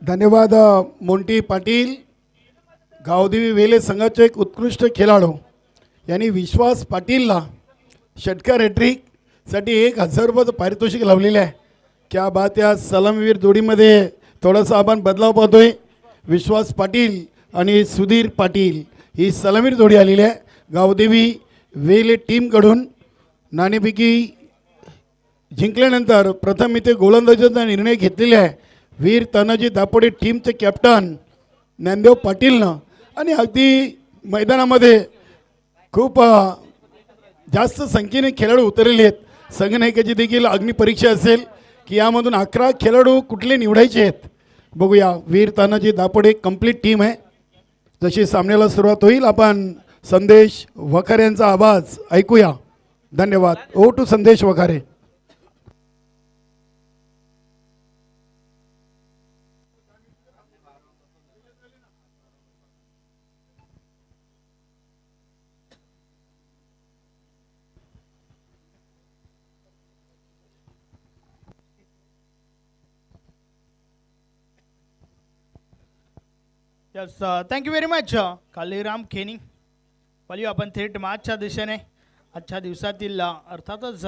धन्यवाद मोंटी पाटील. गावदेवी वेले संघाचे एक उत्कृष्ट खेळाडू यांनी विश्वास पाटीलला षटकार हॅट्रिकसाठी 1000 रुपयाचं पारितोषिक लावलेले आहे. क्या बात या सलामीवीर जोडीमध्ये थोडासा आपण बदलाव पाहतोय. विश्वास पाटील आणि सुधीर पाटील ही सलामीवीर जोडी आलेली आहे. गावदेवी वेले टीमकडून नाणेफेकी जिंकल्यानंतर प्रथम इथे गोलंदाजीचा निर्णय घेतलेला आहे वीर तानाजी दापोडे टीमचे कॅप्टन ज्ञानदेव पाटीलनं. आणि अगदी मैदानामध्ये खूप जास्त संख्येने खेळाडू उतरलेले आहेत. संघनायकाची देखील अग्निपरीक्षा असेल की यामधून 11 खेळाडू कुठले निवडायचे आहेत. बघूया. वीर तानाजी दापोडे कंप्लीट टीम आहे. जशी सामन्याला सुरुवात होईल आपण संदेश वखारे यांचा आवाज ऐकूया. धन्यवाद. Over to Sandesh Wakhare. Yes thank you very much Kaliram Kheni. पाहूया आपण थेट मॅचच्या दिशेने. आजच्या दिवसातील अर्थातच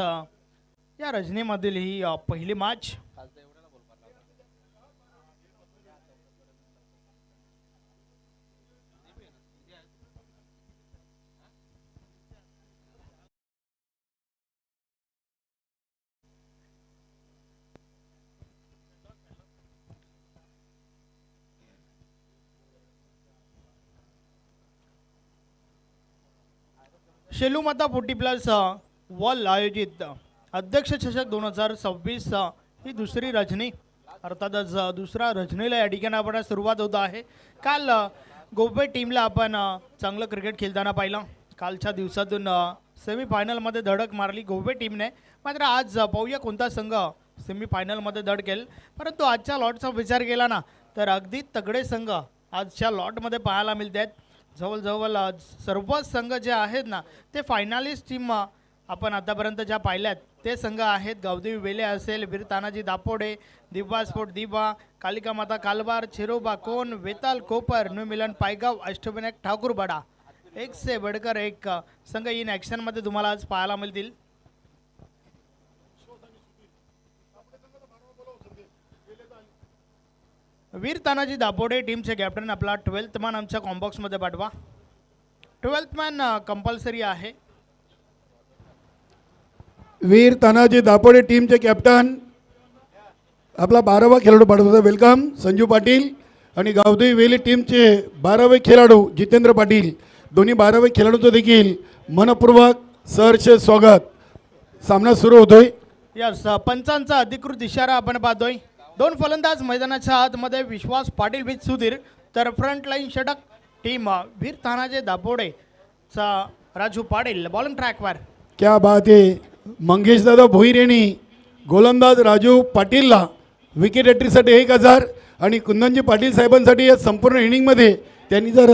या रजनीमधील ही पहिली मॅच. शेलूमाता 40+ वॉल आयोजित अध्यक्ष चषक 2026 ही दुसरी रजनी. अर्थातच दुसरा रजनीला या ठिकाणी आपण सुरुवात होत आहे. काल गोबे टीमला आपण चांगलं क्रिकेट खेळताना पाहिलं. कालच्या दिवसातून सेमीफायनलमध्ये धडक मारली गोबे टीमने. मात्र आज पाहूया कोणता संघ सेमीफायनलमध्ये धडकेल. परंतु आजच्या लॉटचा विचार केला ना तर अगदी तगडे संघ आजच्या लॉटमध्ये पाहायला मिळत आहेत. जवळजवळ सर्व संघ जे आहेत ना ते फायनलिस्ट टीम आपण आतापर्यंत ज्या पाहिल्यात ते संघ आहेत. गावदेवी वेले असेल, वीर तानाजी दापोडे, दिवा स्पोर्ट दिवा, कालिका माता कालबार, चिरोबा कोण, वेताल कोपर, न्यू मिलन पायगाव, अष्टविनायक ठाकूरबडा. एक से बढ़कर एक संघ इन ॲक्शनमध्ये तुम्हाला आज पाहायला मिळतील. वीर तानाजी दापोडे टीमचे कॅप्टन आपला 12th मॅन आमच्या कॉम्बॉक्समध्ये पाठवा. 12th मॅन कंपल्सरी आहे. वीर तानाजी दापोडे टीमचे कॅप्टन आपला 12वा खेळाडू पाठवतो. वेलकम संजू पाटील. आणि गावदेवी वेली टीमचे 12वे खेळाडू जितेंद्र पाटील. दोन्ही 12वे खेळाडूचं देखील मनपूर्वक सहर्ष स्वागत. सामना सुरू होतोय. यस पंचांचा अधिकृत इशारा आपण पाहतोय. 2 फलंदाज मैदानाच्या आतमध्ये विश्वास पाटील विथ सुधीर. तर फ्रंट लाईन षटक टीम वीर तानाजी दापोडे चा राजू पाटील बॉलिंग ट्रॅकवर. क्या बात आहे. मंगेश दादा भोईर यांनी गोलंदाज राजू पाटीलला विकेट हॅट्रिकसाठी 1000 आणि कुंदनजी पाटील साहेबांसाठी या संपूर्ण इनिंगमध्ये त्यांनी जर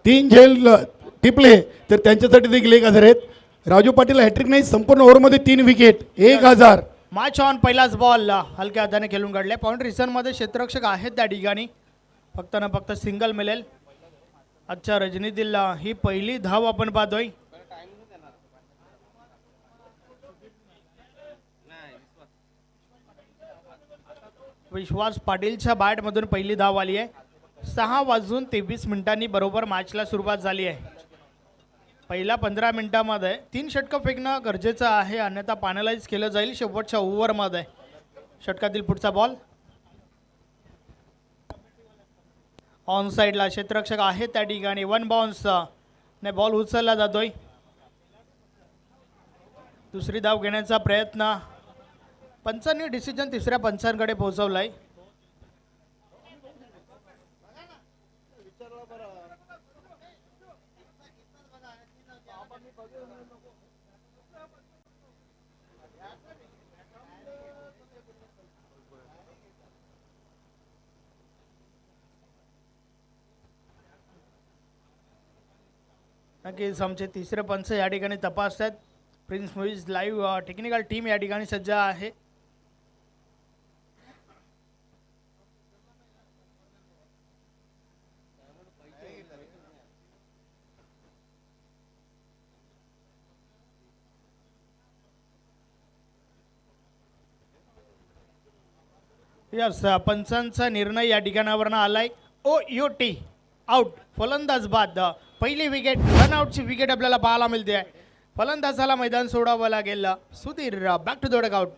3 झेल टिपले तर त्यांच्यासाठी देखील 1000 आहेत. राजू पाटील हॅट्रिक नाही, संपूर्ण ओव्हरमध्ये 3 विकेट 1000. Match on. पहिलाच बॉल हलक्या हाताने खेळून काढले. पॉईंट रिसनमध्ये क्षेत्ररक्षक आहेत त्या ठिकाणी. फक्त ना फक्त सिंगल मिळेल. आजच्या रजनीतील ही पहिली धाव आपण पाहतोय. विश्वास पाटीलच्या बॅटमधून पहिली धाव आली आहे. 6:23 बरोबर मॅचला सुरुवात झाली आहे. पहिल्या 15 मिनिटांमध्ये 3 षटकं फेकणं गरजेचं आहे, अन्यथा पॅनलाइज केलं जाईल शेवटच्या ओव्हरमध्ये. षटकातील पुढचा बॉल ऑन साईडला क्षेत्ररक्षक आहेत त्या ठिकाणी. 1 बाउन्स ने बॉल उचलला जातोय. दुसरी धाव घेण्याचा प्रयत्न. पंचांनी डिसिजन तिसऱ्या पंचांकडे पोहोचवलाय. नक्कीच आमचे तिसरे पंच या ठिकाणी तपासतात. Prince movies live technical team या ठिकाणी सज्ज आहे. यस पंचांचा निर्णय या ठिकाणावरनं आलाय. OUT out. फलंदाज बाद. पहिली विकेट रनआउटची विकेट आपल्याला पाहायला मिळते आहे. फलंदाजाला मैदान सोडावं लागेल. Sudhir back to the dugout.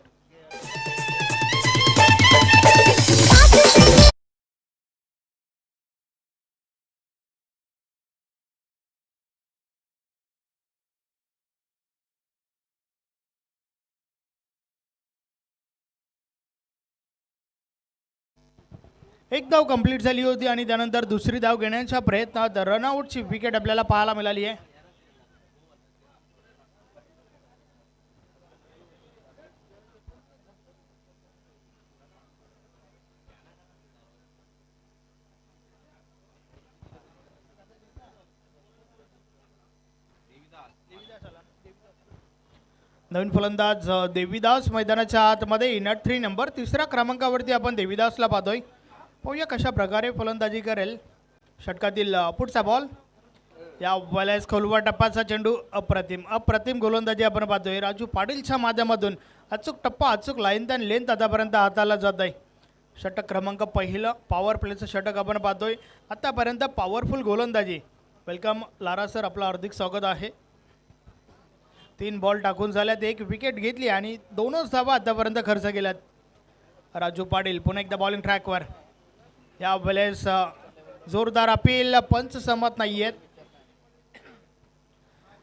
एक धाव कंप्लीट झाली होती आणि त्यानंतर दुसरी धाव घेण्याच्या प्रयत्नात रनआउटची विकेट आपल्याला पाहायला मिळाली आहे. नवीन फलंदाज देवीदास मैदानाच्या आतमध्ये इनट 3 नंबर. तिसऱ्या क्रमांकावरती आपण देवीदासला पाहतोय. पाहूया कशा प्रकारे फलंदाजी करेल. षटकातील पुढचा बॉल. या वेळेस खोलवा टप्प्याचा चेंडू. अप्रतिम गोलंदाजी आपण पाहतोय. राजू पाटीलच्या माध्यमातून अचूक टप्पा अचूक लाईन त्यान लेंथ आतापर्यंत हाताला जात आहे. षटक क्रमांक पहिलं पॉवर प्लेचं षटक आपण पाहतोय. आतापर्यंत पॉवरफुल गोलंदाजी. वेलकम लारा सर, आपलं हार्दिक स्वागत आहे. 3 बॉल टाकून झाल्यात, 1 विकेट घेतली आणि 2च धावा आतापर्यंत खर्च केल्यात. राजू पाटील पुन्हा एकदा बॉलिंग ट्रॅकवर. या वेळेस जोरदार अपील. पंच सहमत नाही आहेत.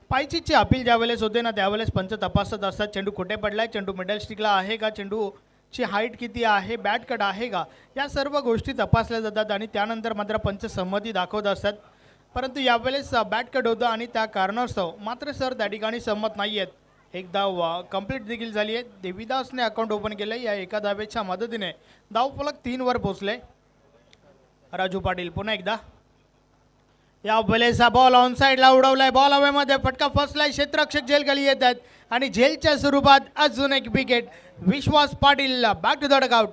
पायचीची अपील ज्या वेळेस होते ना त्यावेळेस पंच तपासत असतात. चेंडू कुठे पडलाय, चेंडू मिडल स्टिकला आहे का, चेंडूची हाईट किती आहे, बॅट कट आहे का, या सर्व गोष्टी तपासल्या जातात आणि त्यानंतर मात्र पंच संमती दाखवत असतात. परंतु यावेळेस बॅट कट होतं आणि त्या कारणास्तव मात्र सर त्या ठिकाणी सहमत नाही आहेत. एक धाव कंप्लीट देखील झाली आहे. देवीदासने अकाउंट ओपन केलं. या एका धावेच्या मदतीने धावफलक 3 वर पोहोचले. राजू पाटील पुन्हा एकदा. या वेळेचा बॉल ऑन साईडला उडवलाय. बॉल हवेमध्ये फटका फसलाय. क्षेत्ररक्षक झेल खाली येत आहेत आणि झेलच्या स्वरूपात अजून एक wicket. Vishwas Patil back to the dugout.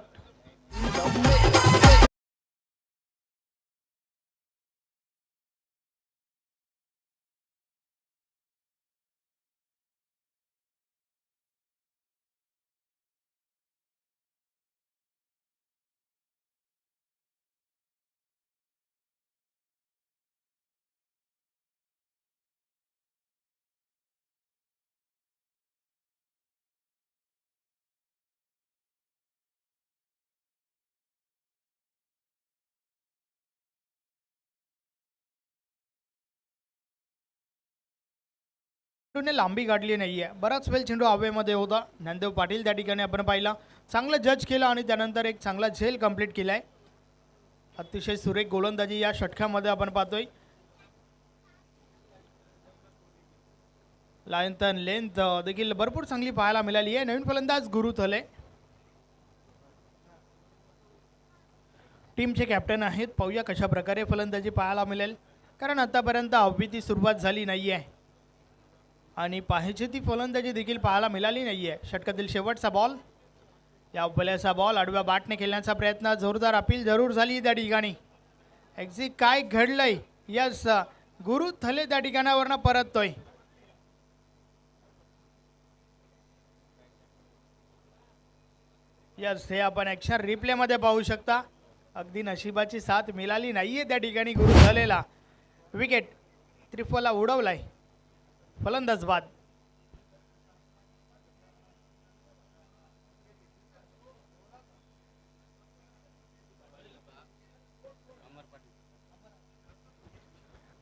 चेंडूने लांबी गाठली नाही आहे. बराच वेळ चेंडू हवेमध्ये होता. ज्ञानदेव पाटील त्या ठिकाणी आपण पाहिला. चांगलं जज केलं आणि त्यानंतर एक चांगला झेल कंप्लीट केला आहे. अतिशय सुरेख गोलंदाजी या षटकामध्ये आपण पाहतोय. लायन लेंथ देखील भरपूर चांगली पाहायला मिळाली आहे. नवीन फलंदाज गुरु थले टीमचे कॅप्टन आहेत. पाहूया कशा प्रकारे फलंदाजी पाहायला मिळेल, कारण आतापर्यंत अवधीची सुरुवात झाली नाही आहे आणि पाहिजे ती फलंदाजी देखील पाहायला मिळाली नाही आहे. षटकातील शेवटचा बॉल. या पहिल्याचा बॉल आडव्या बॅटने खेळण्याचा प्रयत्न. जोरदार अपील जरूर झाली त्या ठिकाणी. एक्झिट काय घडलंय. यस गुरु थले त्या ठिकाणावरनं परततोय. यस हे आपण ॲक्शन रिप्लेमध्ये पाहू शकता. अगदी नशिबाची साथ मिळाली नाहीये त्या ठिकाणी गुरु थलेला. विकेट त्रिफला उडवलाय. फलंदाज बाद.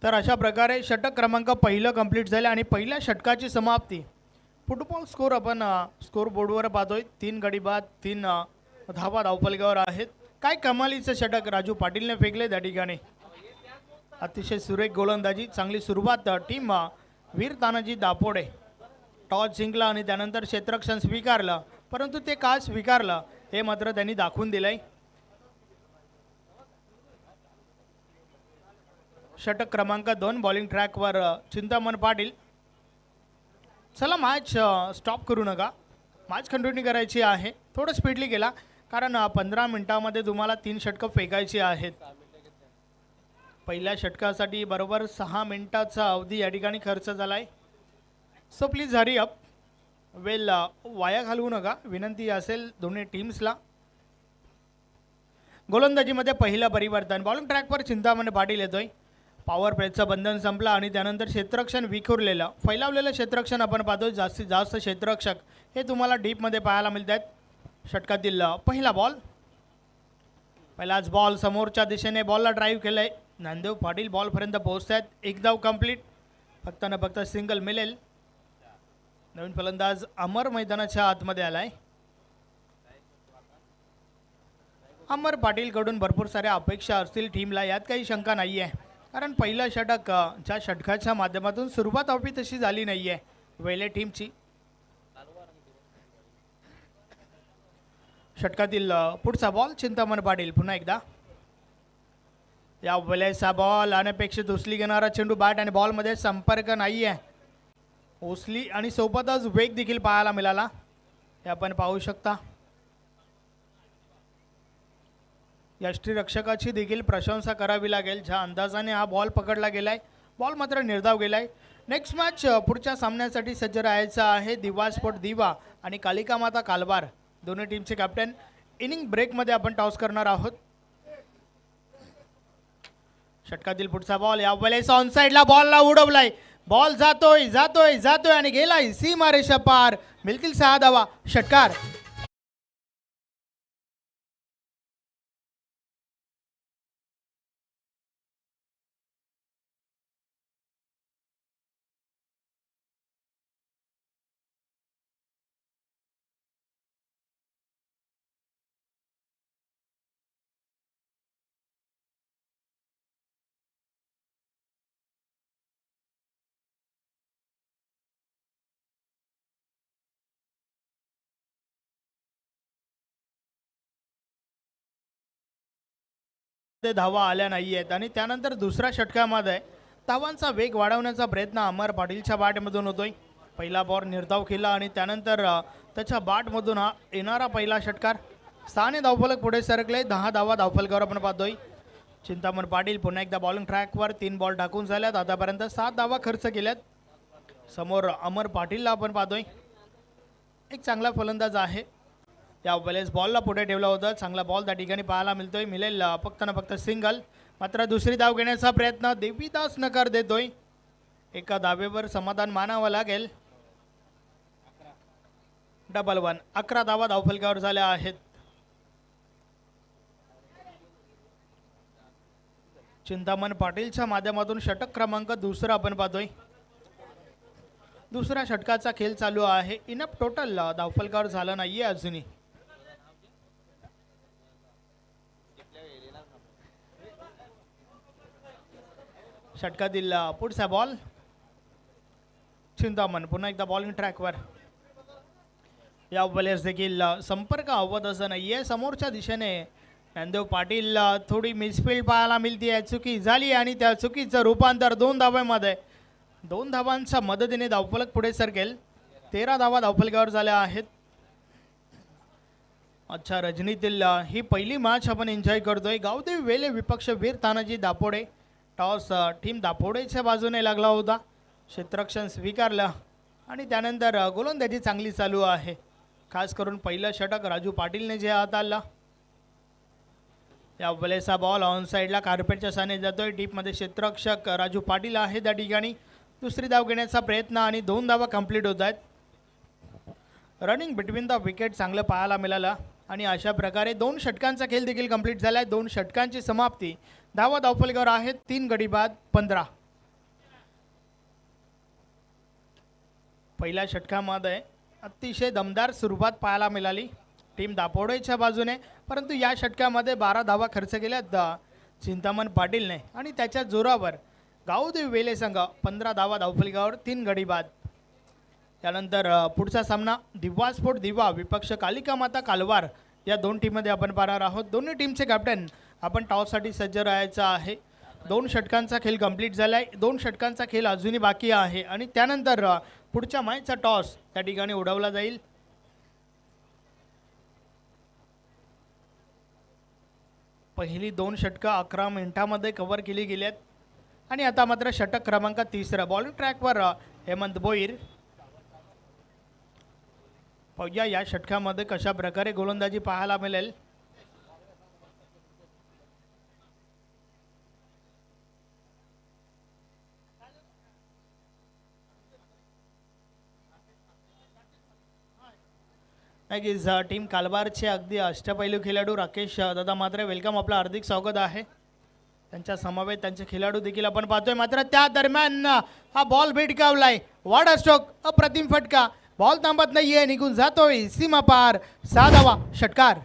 तर अशा प्रकारे षटक क्रमांक पहिलं कंप्लीट झालं आणि पहिल्या षटकाची समाप्ती. फुटबॉल स्कोर आपण स्कोर बोर्डवर पाहतोय. 3 गडी बाद, 3 धावा धावफलकावर आहेत. काय कमालीचं षटक राजू पाटीलने फेकले त्या ठिकाणी. अतिशय सुरेख गोलंदाजी. चांगली सुरुवात टीम वीर तानाजी दापोडे. टॉस जिंकला आणि त्यानंतर क्षेत्ररक्षण स्वीकारलं, परंतु ते का स्वीकारलं हे मात्र त्यांनी दाखवून दिलंय. षटक क्रमांक 2 बॉलिंग ट्रॅकवर चिंतामण पाटील. चला मॅच स्टॉप करू नका, मॅच कंटिन्यू करायची आहे. थोडं स्पीडली गेला कारण 15 मिनिटामध्ये तुम्हाला 3 षटकं फेकायची आहेत. पहिल्या षटकासाठी बरोबर 6 मिनिटाचा अवधी या ठिकाणी खर्च झाला आहे. So please hurry up. वेल वाया घालवू नका, विनंती असेल दोन्ही टीम्सला. गोलंदाजीमध्ये पहिलं परिवर्तन. बॉलिंग ट्रॅकवर चिंतामणी पाटील येतोय. पॉवर प्लेचं बंधन संपलं आणि त्यानंतर क्षेत्ररक्षण विखुरलेलं फैलावलेलं क्षेत्ररक्षण आपण पाहतोय. जास्तीत जास्त क्षेत्ररक्षक हे तुम्हाला डीपमध्ये पाहायला मिळत आहेत. षटकातील पहिला बॉल. पहिलाच बॉल समोरच्या दिशेने बॉलला ड्राईव्ह केलंय. ज्ञानदेव पाटील बॉलपर्यंत पोहोचत आहेत. एक धाव कंप्लीट. फक्त न फक्त सिंगल मिळेल. नवीन फलंदाज अमर मैदानाच्या आतमध्ये आलाय. अमर पाटीलकडून भरपूर साऱ्या अपेक्षा असतील टीमला, यात काही शंका नाही आहे. कारण पहिलं षटक ज्या षटकाच्या माध्यमातून सुरुवात हवी तशी झाली नाही आहे वेले टीमची. षटकातील पुढचा बॉल. चिंतामण पाटील पुन्हा एकदा. या वेळेचा बॉल अनपेक्षित उचली घेणारा चेंडू. बॅट आणि बॉलमध्ये संपर्क नाही आहे. उचली आणि सोबतच वेग देखील पाहायला मिळाला, हे आपण पाहू शकता. यष्टीरक्षकाची देखील प्रशंसा करावी लागेल ज्या अंदाजाने हा बॉल पकडला गेलाय. बॉल मात्र निर्धाव गेलाय. नेक्स्ट मॅच पुढच्या सामन्यासाठी सज्ज राहायचा आहे. दिवा स्पोर्ट दिवा आणि कालिका माता कालवार दोन्ही टीमचे कॅप्टन. इनिंग ब्रेकमध्ये आपण टॉस करणार आहोत. षटकातील पुढचा बॉल. या वेळेस ऑन साईडला बॉलला उडवलाय. बॉल जातोय जातोय जातोय आणि गेलाय सीमारेषा पार. मिळतील 6 धावा. षटकार. ते धावा आल्या नाही आहेत आणि त्यानंतर दुसऱ्या षटकामध्ये धावांचा वेग वाढवण्याचा प्रयत्न अमर पाटीलच्या बॅटमधून होतोय. पहिला बॉल निर्धाव केला आणि त्यानंतर त्याच्या बॅटमधून हा येणारा पहिला षटकार. 6 धावफलक पुढे सरकले. 10 धावा धावफलकावर आपण पाहतोय. चिंतामण पाटील पुन्हा एकदा बॉलिंग ट्रॅकवर. 3 बॉल टाकून झाल्यात. आतापर्यंत 7 धावा खर्च केल्यात. समोर अमर पाटीलला आपण पाहतोय. एक चांगला फलंदाज आहे. या वेळेस बॉलला पुढे ठेवला होता. चांगला बॉल त्या ठिकाणी पाहायला मिळतोय. मिळेल फक्त ना फक्त सिंगल. मात्र दुसरी धाव घेण्याचा प्रयत्न. देवीदास नकार देतोय. एका धावेवर समाधान मानावं लागेल. डबल 1. 11 धावा धावफलकावर झाल्या आहेत. चिंतामण पाटीलच्या माध्यमातून षटक क्रमांक दुसरा आपण पाहतोय. दुसऱ्या षटकाचा खेळ चालू आहे. इनफ टोटल धावफलकावर झालं नाहीये अजूनही. षटकातील पुढचा बॉल. चिंतामण पुन्हा एकदा बॉलिंग ट्रॅकवर. या वेळेस देखील संपर्क हवत असं नाहीये. समोरच्या दिशेने ज्ञानदेव पाटील थोडी मिसफील्ड पाहायला मिळते. चुकी झाली आणि त्या चुकीचं रूपांतर 2 धाव्यामध्ये. 2 धावांच्या मदतीने धावफलक पुढे सरकेल. 13 धावा धावफलकावर झाल्या आहेत. अच्छा, रजनीतील ही पहिली मॅच आपण एन्जॉय करतोय. गावदेवी वेले विपक्ष वीर तानाजी दापोडे. टॉस टीम दापोडेच्या बाजूने लागला होता. क्षेत्ररक्षण स्वीकारलं आणि त्यानंतर गोलंदाजी चांगली चालू आहे. खास करून पहिलं षटक राजू पाटीलने जे हाताळलं. या वेळेचा बॉल ऑन साईडला कार्पेटच्या साने जातोय. डीपमध्ये क्षेत्ररक्षक राजू पाटील आहे त्या ठिकाणी. दुसरी धाव घेण्याचा प्रयत्न आणि 2 धावा कंप्लीट होत आहेत. रनिंग बिटवीन द विकेट चांगलं पाहायला मिळालं आणि अशा प्रकारे 2 षटकांचा खेळ देखील कंप्लीट झाला आहे. 2 षटकांची समाप्ती. धावा धावफलकावर आहेत. 3 गडी बाद 15. पहिल्या षटकामध्ये अतिशय दमदार सुरुवात पाहायला मिळाली टीम दापोडेच्या बाजूने, परंतु या षटकामध्ये 12 धावा खर्च केल्यात चिंतामण पाटीलने आणि त्याच्या जोरावर गावदेवी वेले संघ 15 धावा धावफलकावर 3 गडी बाद. त्यानंतर पुढचा सामना दिवा स्पोर्ट दिवा विपक्ष कालिका माता कालवार या 2 टीममध्ये आपण पाहणार आहोत. दोन्ही टीमचे कॅप्टन आपण टॉससाठी सज्ज राहायचं आहे. 2 षटकांचा खेळ कंप्लीट झाला आहे. 2 षटकांचा खेळ अजूनही बाकी आहे आणि त्यानंतर पुढच्या मॅचचा टॉस त्या ठिकाणी उडवला जाईल. पहिली 2 षटकं 11 मिनिटांमध्ये कव्हर केली गेल्यात आणि आता मात्र षटक क्रमांक 3. बॉलिंग ट्रॅकवर हेमंत भोईर. पाहूया या षटकामध्ये कशा प्रकारे गोलंदाजी पाहायला मिळेल. नक्कीच टीम कालबारचे अगदी अष्टपैलू खेळाडू राकेश दादा म्हात्रे वेलकम, आपलं हार्दिक स्वागत आहे. त्यांच्या समवेत त्यांचे खेळाडू देखील आपण पाहतोय. मात्र त्या दरम्यान हा बॉल भिडकावलाय, वाडा स्ट्रोक, अप्रतिम फटका, बॉल थांबत नाहीये, निघून जातोय सीमा पार, 6 धावा, षटकार.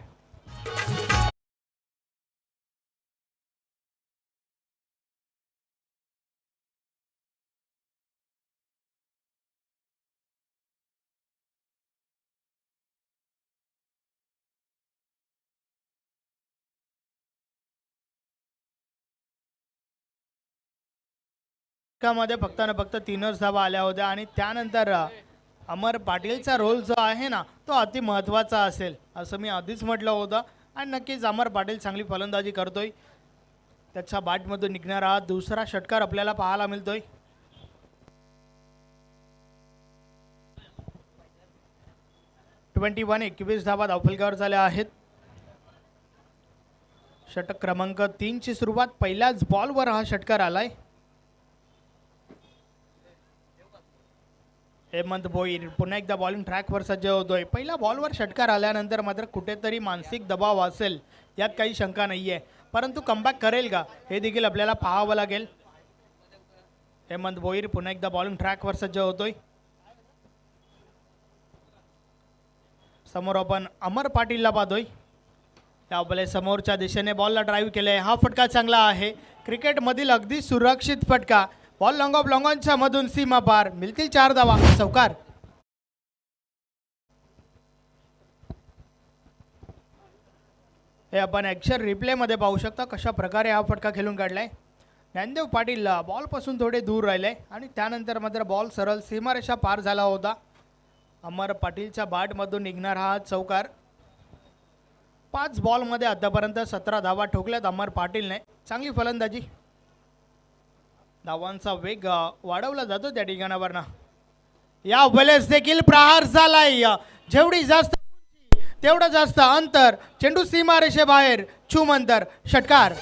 मध्ये फक्त ना फक्त 3च धावा आल्या होत्या आणि त्यानंतर अमर पाटीलचा रोल जो आहे ना तो अति महत्त्वाचा असेल असं मी आधीच म्हटलं होतं. आणि नक्कीच अमर पाटील चांगली फलंदाजी करतोय. त्याच्या बॅटमधून निघणारा दुसरा षटकार आपल्याला पाहायला मिळतोय. वन 21 धावा धावफलकावर झाल्या आहेत. षटक क्रमांक 3 ची सुरुवात पहिल्याच बॉलवर हा षटकार आलाय. हेमंत भोईर पुन्हा एकदा बॉलिंग ट्रॅकवर सज्ज होतोय. पहिल्या बॉलवर षटकार आल्यानंतर मात्र कुठेतरी मानसिक दबाव असेल यात काही शंका नाहीये, परंतु कमबॅक करेल का हे देखील आपल्याला पाहावं लागेल. हेमंत भोईर पुन्हा एकदा बॉलिंग ट्रॅकवर सज्ज होतोय. समोर आपण अमर पाटीलला पाहतोय. त्यावेळेस समोरच्या दिशेने बॉलला ड्राईव्ह केलंय. हा फटका चांगला आहे, क्रिकेटमधील अगदी सुरक्षित फटका. बॉल लॉंग ऑफ लॉंगॉनच्या मधून सीमा पार, मिळतील 4 धावा, चौकार. हे आपण ॲक्शन रिप्ले मध्ये पाहू शकता कशा प्रकारे हा फटका खेळून काढलाय. ज्ञानदेव पाटील बॉल पासून थोडे दूर राहिले आणि त्यानंतर मात्र बॉल सरळ सीमारेषा पार झाला होता. अमर पाटीलच्या बॅटमधून निघणार हा चौकार. 5 बॉलमध्ये आतापर्यंत 17 धावा ठोकल्यात अमर पाटीलने. चांगली फलंदाजी, धावांचा वेग वाढवला जातो त्या ठिकाणावरनं. या वेळेस देखील प्रहार झालाय. जेवढी जास्त तेवढं जास्त अंतर, चेंडू सीमारेषे बाहेर, छूम अंतर, षटकार.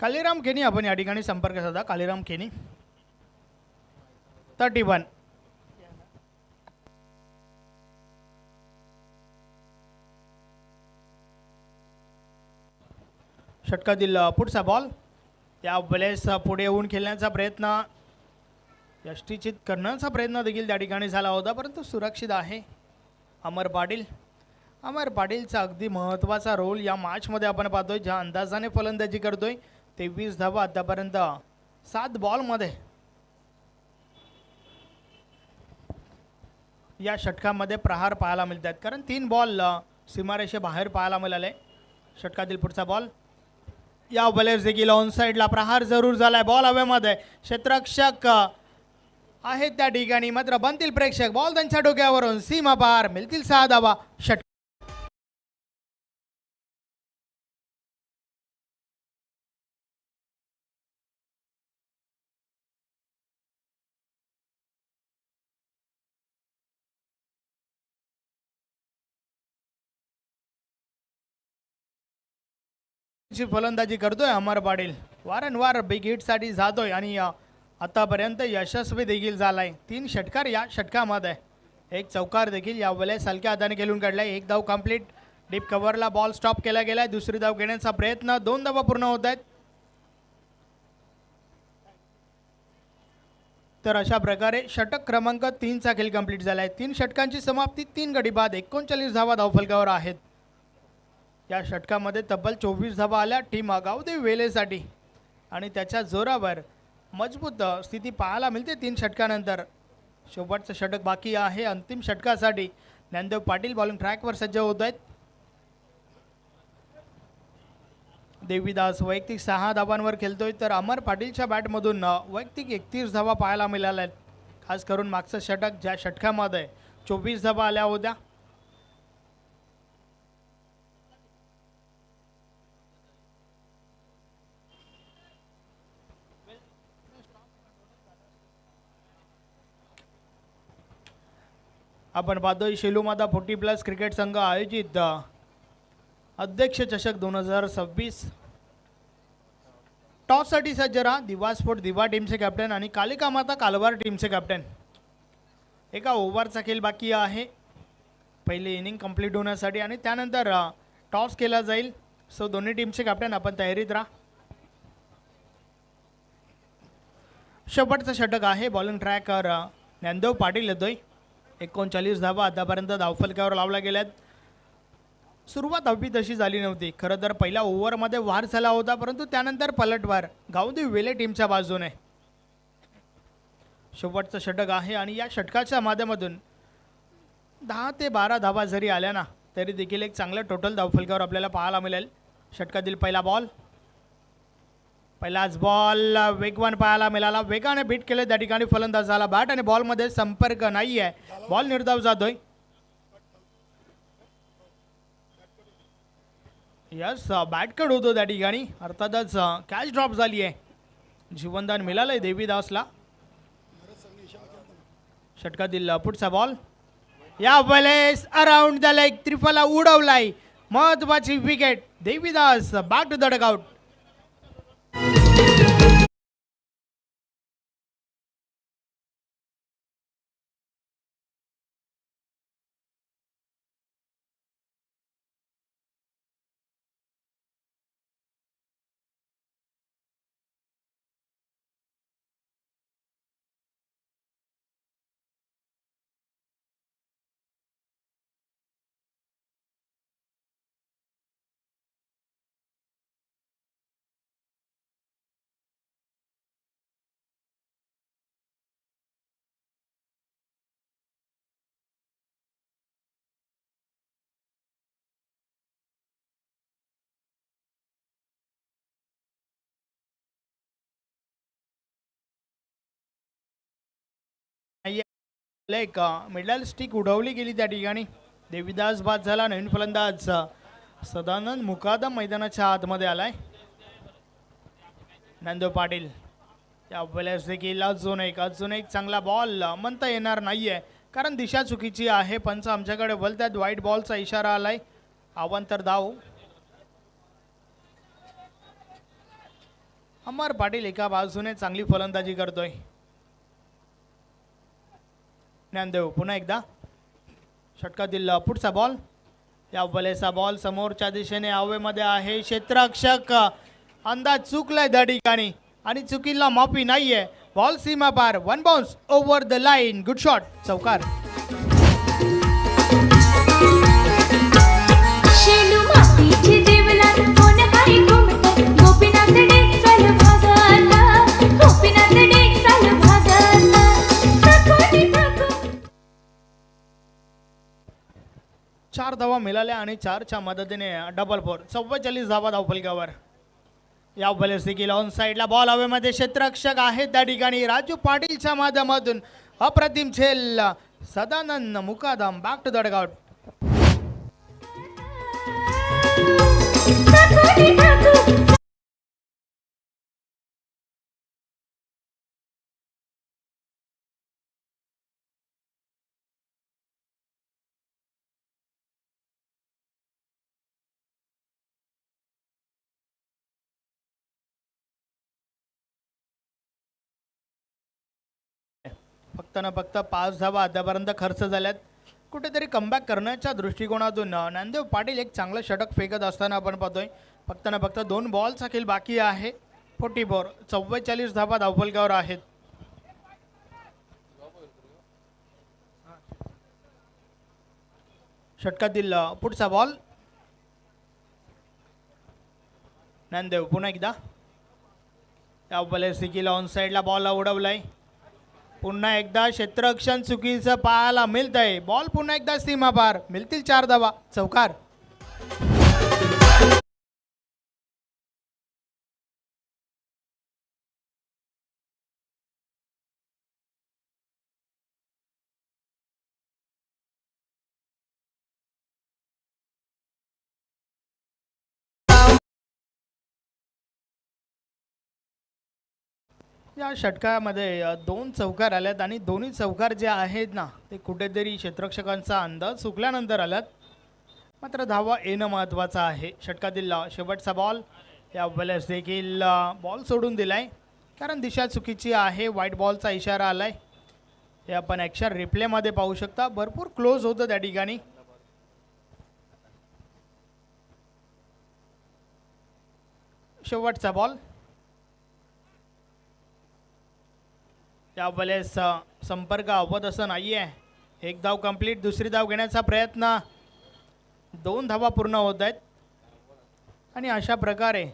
कालीराम केनी आपण या ठिकाणी संपर्क साधा. कालीराम केनी 31. षटकातील पुढचा बॉल. या वेळेस पुढे येऊन खेळण्याचा प्रयत्न, यष्टीचित करण्याचा प्रयत्न देखील त्या ठिकाणी झाला होता, परंतु सुरक्षित आहे अमर पाटील. अमर पाटीलचा अगदी महत्त्वाचा रोल या मॅचमध्ये आपण पाहतोय. ज्या अंदाजाने फलंदाजी करतोय, 23 धावा आतापर्यंत 7 बॉलमध्ये. या षटकामध्ये प्रहार पाहायला मिळतात, कारण 3 बॉल सीमारेषे बाहेर पाहायला मिळाले. षटकातील पुढचा बॉल. या वेळेस देखील ऑन साईडला प्रहार जरूर झालाय. बॉल हवेमध्ये, क्षेत्ररक्षक आहेत त्या ठिकाणी, मात्र बनतील प्रेक्षक. बॉल त्यांच्या डोक्यावरून सीमा पार, मिळतील 6 धावा, षटकार. फलंदाजी करतोय अमर पाटील. वारंवार बिग हिटसाठी जातोय आणि आतापर्यंत यशस्वी देखील झालाय. 3 षटकार या षटकामध्ये, 1 चौकार देखील या वेळेस हलक्या हाताने खेळून काढलाय. 1 धाव कंप्लीट. डीप कव्हरला बॉल स्टॉप केला गेलाय. दुसरी धाव घेण्याचा प्रयत्न, 2 धावा पूर्ण होत आहेत. तर अशा प्रकारे षटक क्रमांक 3 चा खेळ कंप्लीट झालाय. 3 षटकांची समाप्ती, 3 गडी बाद, 39 धावा धावफलकावर आहेत. या षटकामध्ये तब्बल 24 धावा आल्या टीम गावदेव वेलेसाठी आणि त्याच्या जोरावर मजबूत स्थिती पाहायला मिळते 3 षटकानंतर. शेवटचं षटक बाकी आहे. अंतिम षटकासाठी ज्ञानदेव पाटील बॉलिंग ट्रॅकवर सज्ज होत आहेत. देवीदास वैयक्तिक 6 धावांवर खेळतोय, तर अमर पाटीलच्या बॅटमधून वैयक्तिक 31 धावा पाहायला मिळाल्या आहेत. खास करून मागचं षटक, ज्या षटकामध्ये 24 धावा आल्या होत्या. आपण पाहतोय शेलूमाता 40+ क्रिकेट संघ आयोजित अध्यक्ष चषक 2026 टॉससाठी सज्ज रहा. दिवा स्पोर्ट दिवा टीमचे कॅप्टन आणि कालिका माता कालवार टीमचे कॅप्टन. एका ओव्हरचा खेळ बाकी आहे पहिले इनिंग कंप्लीट होण्यासाठी आणि त्यानंतर टॉस केला जाईल. सो दोन्ही टीमचे कॅप्टन आपण तयारीत राहा. शेवटचं षटक आहे. बॉलिंग ट्रॅकर ज्ञानदेव पाटील येतोय. 39 धावा आतापर्यंत धावफलकावर लावल्या गेल्यात. सुरुवात हवी तशी झाली नव्हती. खरं तर पहिल्या ओव्हरमध्ये वार झाला होता परंतु त्यानंतर पलटवार गावदेव वेले टीमच्या बाजूने. शेवटचं षटक आहे आणि या षटकाच्या माध्यमातून 10 ते 12 धावा जरी आल्या ना तरी देखील एक चांगलं टोटल धावफलकावर आपल्याला पाहायला मिळेल. षटकातील पहिला बॉल पहिलाच बॉल वेगवान पाहायला मिळाला. वेगाने बीट केले त्या ठिकाणी फलंदाजाला. बॅट आणि बॉलमध्ये संपर्क नाही आहे. बॉल निर्धाव जातोय. यस बॅटकड होतो त्या ठिकाणी. अर्थातच कॅच ड्रॉप झाली आहे. जीवनदान मिळालंय देवीदासला. षटकातील पुढचा बॉल या वेळेस अराउंड द लेग त्रिफला उडवलाय. महत्वाची wicket. Devidas back to the dugout. एक मिडल स्टिक उडवली गेली त्या ठिकाणी. देवीदास बाद झाला. नवीन फलंदाज सदानंद मुकादम मैदानाच्या आतमध्ये आलाय. ज्ञानदेव पाटील या वेळेस देखील अजून एक चांगला बॉल म्हणता येणार नाहीये कारण दिशा चुकीची आहे. पंच आमच्याकडे बोलतात व्हाईट बॉलचा इशारा आलाय. अवांतर धाव. अमर पाटील एका बाजूने चांगली फलंदाजी करतोय. ज्ञानदेव पुन्हा एकदा. षटकातील पुढचा बॉल या वेळेचा बॉल समोरच्या दिशेने हवेमध्ये आहे. क्षेत्ररक्षक अंदाज चुकलाय त्या ठिकाणी आणि चुकीला माफी नाहीये. बॉल सीमा पार. One bounce over the line. Good shot. चौकार. चार धावा मिळाल्या आणि 4च्या मदतीने डबल 4. 44 धावा धावफलकावर. या वेळेस देखील ऑन साईडला बॉल हवेमध्ये. क्षेत्ररक्षक आहे त्या ठिकाणी. राजू पाटीलच्या माध्यमातून अप्रतिम झेल. सदानंद मुकादम बॅक टू द डगआउट. फक्त ना फक्त 5 धावा आतापर्यंत खर्च झाल्यात. कुठेतरी कमबॅक करण्याच्या दृष्टिकोनातून ज्ञानदेव पाटील एक चांगलं षटक फेकत असताना आपण पाहतोय. फक्त ना फक्त 2 बॉलचा खेळ बाकी आहे. 44 44 धावा धावफलकावर आहेत. षटकातील पुढचा बॉल ज्ञानदेव पुन्हा एकदा. या वेळेस देखील ऑन साईडला बॉल उडवलाय. पुन्हा एकदा क्षेत्ररक्षण चुकीचं पाहायला मिळतंय. बॉल पुन्हा एकदा सीमा पार. मिळतील 4 धावा. चौकार. या षटकामध्ये दोन चौकार आल्यात आणि दोन्ही चौकार जे आहेत ना ते कुठेतरी क्षेत्ररक्षकांचा अंदाज चुकल्यानंतर आल्यात. मात्र धावा येणं महत्त्वाचं आहे. षटकातील शेवटचा बॉल या वेळेस देखील बॉल सोडून दिलाय कारण दिशा चुकीची आहे. व्हाईट बॉलचा इशारा आलाय. हे आपण ॲक्शन रिप्लेमध्ये पाहू शकता. भरपूर क्लोज होतं त्या ठिकाणी. शेवटचा बॉल या वेळेस संपर्क अवत असं नाही आहे. एक धाव कंप्लीट. दुसरी धाव घेण्याचा प्रयत्न. 2 धावा पूर्ण होत आहेत आणि अशा प्रकारे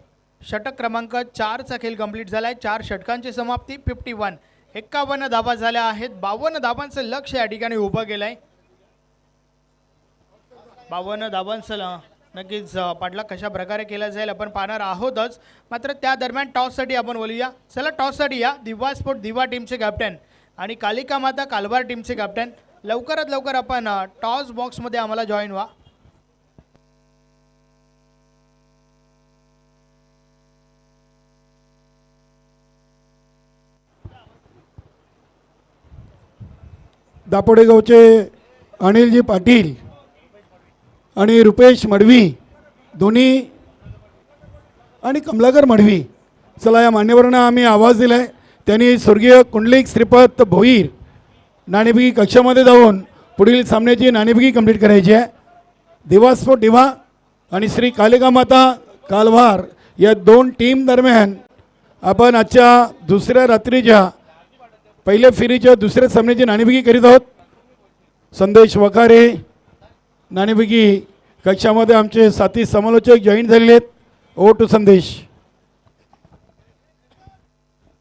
षटक क्रमांक 4चा खेळ कंप्लीट झाला आहे. 4 षटकांची समाप्ती. 51 51 धावा झाल्या आहेत. 52 धावांचं लक्ष या ठिकाणी उभं केलं आहे. 52 धावांचं नक्कीच पाठला कशा प्रकारे केला जाईल आपण पाहणार आहोतच. मात्र त्या दरम्यान टॉससाठी आपण बोलूया. चला टॉससाठी या. दिवा स्पोर्ट दिवा टीमचे कॅप्टन आणि कालिका माता कालवार टीमचे कॅप्टन लवकरात लवकर आपण टॉस बॉक्समध्ये आम्हाला जॉईन व्हा. दापोडे गावचे अनिलजी पाटील आणि रुपेश मडवी दोन्ही आणि कमलाकर मडवी. चला या मान्यवरांना आम्ही आवाज दिला आहे. त्यांनी स्वर्गीय कुंडलिक श्रीपत भोईर नाणेफेकी कक्षामध्ये जाऊन पुढील सामन्याची नाणेफेकी कंप्लीट करायची आहे. दिवा स्पोर्ट दिवा आणि श्री कालिका माता कालवार या 2 टीम दरम्यान आपण आजच्या दुसऱ्या रात्रीच्या पहिल्या फेरीच्या दुसऱ्या सामन्याची नाणेफेकी करीत आहोत. संदेश वखारे नाणेफेकी कक्षामध्ये आमचे साथी समालोचक जॉईन झालेले आहेत. ओ टू संदेश.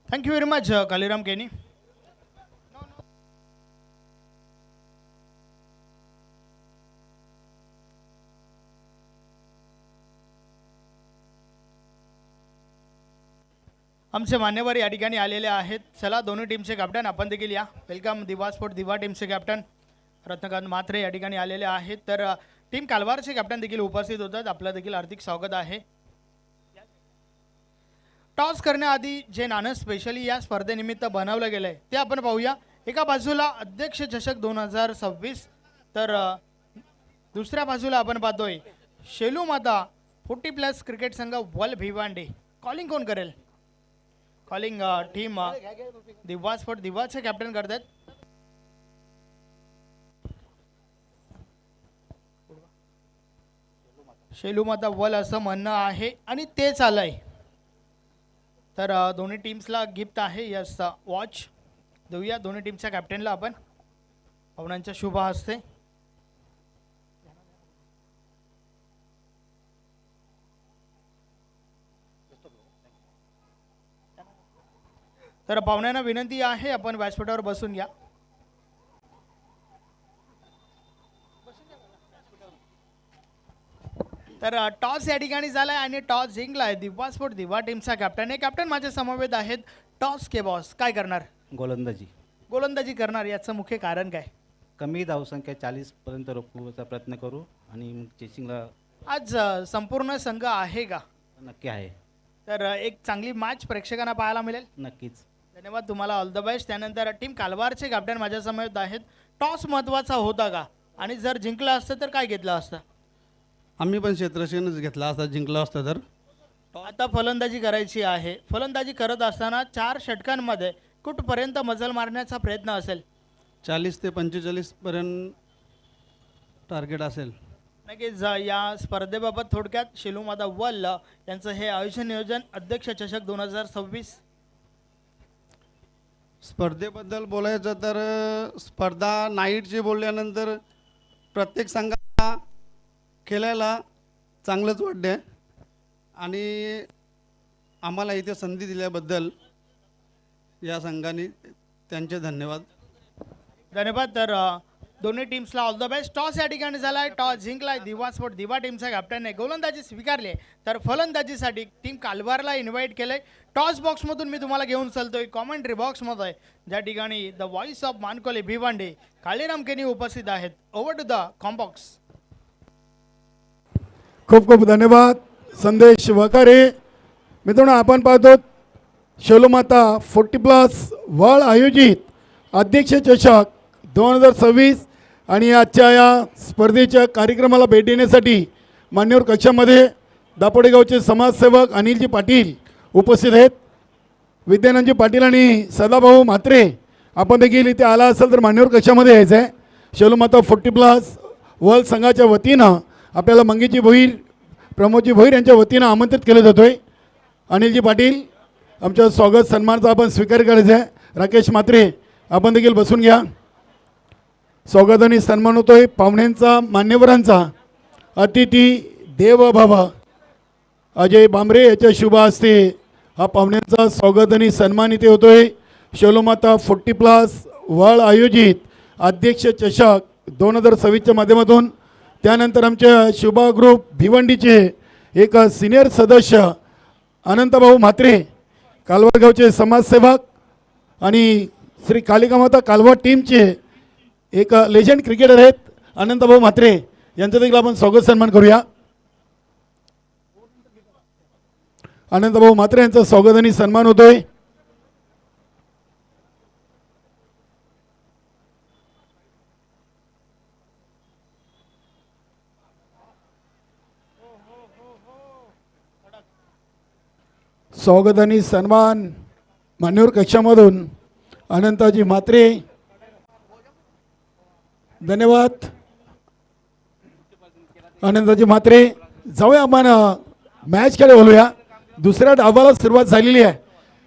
थँक्यू व्हेरी मच कालीराम केनी. आमचे मान्यवर या ठिकाणी आलेले आहेत. चला दोन्ही टीमचे कॅप्टन आपण देखील या. वेलकम दिवा स्पोर्ट दिवा टीमचे कॅप्टन रत्नकांत म्हात्रे या ठिकाणी आलेले आहेत. तर टीम कालवारचे कॅप्टन देखील उपस्थित होतात. आपलं देखील हार्दिक स्वागत आहे. टॉस करण्याआधी जे नाणं स्पेशली या स्पर्धेनिमित्त बनवलं गेलं आहे ते आपण पाहूया. एका बाजूला अध्यक्ष चषक 2026 तर दुसऱ्या बाजूला आपण पाहतोय शेलू माता 40+ क्रिकेट संघ वल भिवांडे. कॉलिंग कोण करेल? कॉलिंग टीम दिवा स्पोर्ट दिवाचे कॅप्टन करतात. शेलू माता वल असं म्हणणं आहे आणि तेच आलंय. तर दोन्ही टीम्सला गिफ्ट आहे. यस वॉच देऊया दोन्ही टीमच्या कॅप्टनला आपण पाहुण्यांच्या शुभ हस्ते. तर पाहुण्यांना विनंती आहे आपण व्यासपीठावर बसून घ्या. तर टॉस या ठिकाणी झालाय आणि टॉस जिंकलाय दिवा स्पोर्ट दिवा टीमचा कॅप्टन. हे कॅप्टन माझ्या समवेत आहेत. टॉस के बॉस काय करणार? गोलंदाजी. गोलंदाजी करणार. याचं मुख्य कारण काय? कमी धावसंख्या 40पर्यंत रोखण्याचा प्रयत्न करू आणि मग चेसिंगला आज संपूर्ण संघ आहे का? नक्की आहे. तर एक चांगली मॅच प्रेक्षकांना पाहायला मिळेल. नक्कीच. धन्यवाद तुम्हाला. All the best. त्यानंतर टीम कालवारचे कॅप्टन माझ्या समवेत आहेत. टॉस महत्त्वाचा होता का आणि जर जिंकलं असतं तर काय घेतलं असतं? आम्ही पण क्षेत्ररक्षणच घेतला असता जिंकला असता तर. आता फलंदाजी करायची आहे. फलंदाजी करत असताना 4 षटकांमध्ये कुठपर्यंत मजल मारण्याचा प्रयत्न असेल? 40 ते 45 पर्यंत टार्गेट असेल. नक्कीच. या स्पर्धेबाबत थोडक्यात शेलू माता वल यांचं हे आयोजन नियोजन अध्यक्ष चषक 2026. स्पर्धेबद्दल बोलायचं तर स्पर्धा नाईटची बोलल्यानंतर प्रत्येक संघाला खेळायला चांगलंच वाटते आणि आम्हाला इथे संधी दिल्याबद्दल या संघाने त्यांचे धन्यवाद. धन्यवाद. तर दोन्ही टीम्सला ऑल द बेस्ट. टॉस या ठिकाणी झालाय. टॉस जिंकलाय दिवा स्पोर्ट दिवा टीमच्या कॅप्टनने. गोलंदाजी स्वीकारली आहे. तर फलंदाजीसाठी टीम कालवारला इन्व्हाइट केलंय. टॉस बॉक्समधून मी तुम्हाला घेऊन चालतोय कॉमेंट्री बॉक्समध्ये ज्या ठिकाणी the voice of Mankole Bhivande Kaliram Keni उपस्थित आहेत. Over to the com box. खूप खूप धन्यवाद संदेश वखारे. मित्रांनो आपण पाहतो शोलमाता 40+ वर्ल्ड आयोजित अध्यक्ष चषक 2026 आणि आजच्या या स्पर्धेच्या कार्यक्रमाला भेट देण्यासाठी मान्यवर कक्षामध्ये दापोडे गावचे समाजसेवक अनिलजी पाटील उपस्थित आहेत. विद्यानंदजी पाटील आणि सदाभाऊ म्हात्रे आपण देखील इथे आला असेल तर मान्यवर कक्षामध्ये यायचं आहे. शोलमाता 40+ वर्ल्ड संघाच्या वतीनं आपल्याला मंगेची भोईर प्रमोदजी भोईर यांच्या वतीनं आमंत्रित केलं जातो आहे. अनिलजी पाटील आमच्या स्वागत सन्मानाचा आपण स्वीकार करायचा आहे. राकेश म्हात्रे आपण देखील बसून घ्या. स्वागत आणि सन्मान होतोय पाहुण्यांचा मान्यवरांचा. अतिथी देव भव अजय बांबरे याच्या शुभ हस्ते हा पाहुण्यांचा स्वागत आणि सन्मान इथे होतोय. शोलमाता 40+ वर्ल्ड आयोजित अध्यक्ष चषक 2026च्या माध्यमातून. त्यानंतर आमच्या शुभा ग्रुप भिवंडीचे एक सिनियर सदस्य अनंतभाऊ म्हात्रे कालवडगावचे समाजसेवक आणि श्री कालिकामाता कालवा टीमचे एक लेजंड क्रिकेटर आहेत अनंतभाऊ म्हात्रे यांचं देखील आपण स्वागत सन्मान करूया. अनंतभाऊ म्हात्रे यांचं स्वागत आणि सन्मान होतोय. स्वागत आणि सन्मान मान्यवर कक्षामधून अनंताजी म्हात्रे. धन्यवाद अनंताजी म्हात्रे. जाऊया आपण मॅचकडे बोलूया. दुसऱ्या डावाला सुरुवात झालेली आहे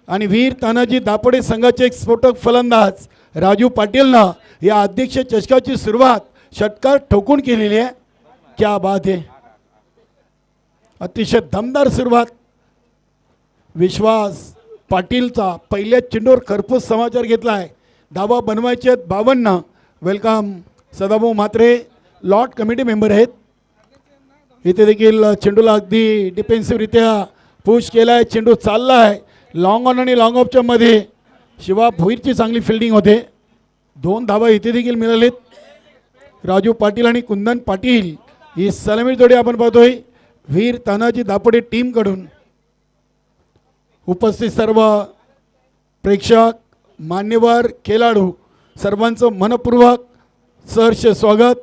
आणि वीर तानाजी दापोडे संघाचे एक स्फोटक फलंदाज राजू पाटीलनं या अध्यक्ष चषकाची सुरुवात षटकार ठोकून केलेली आहे. क्या बात आहे. अतिशय दमदार सुरुवात. विश्वास पाटीलचा पहिल्या चेंडूवर खरपूस समाचार घेतला आहे. धावा बनवायचे आहेत 52. Welcome Sadabhau Mhatre lot committee member आहेत. इथे देखील चेंडूला अगदी डिफेन्सिव्हरित्या पुश केला आहे. चेंडू चालला आहे लॉंग ऑन आणि लॉंग ऑफच्या मध्ये. शिवा भोईरची चांगली फिल्डिंग होते. 2 धावा इथे देखील मिळालेत. राजू पाटील आणि कुंदन पाटील ही सलामी जोडी आपण पाहतोय वीर तानाजी दापोडे टीमकडून. उपस्थित सर्व प्रेक्षक मान्यवर खेळाडू सर्वांचं मनपूर्वक सहर्ष स्वागत.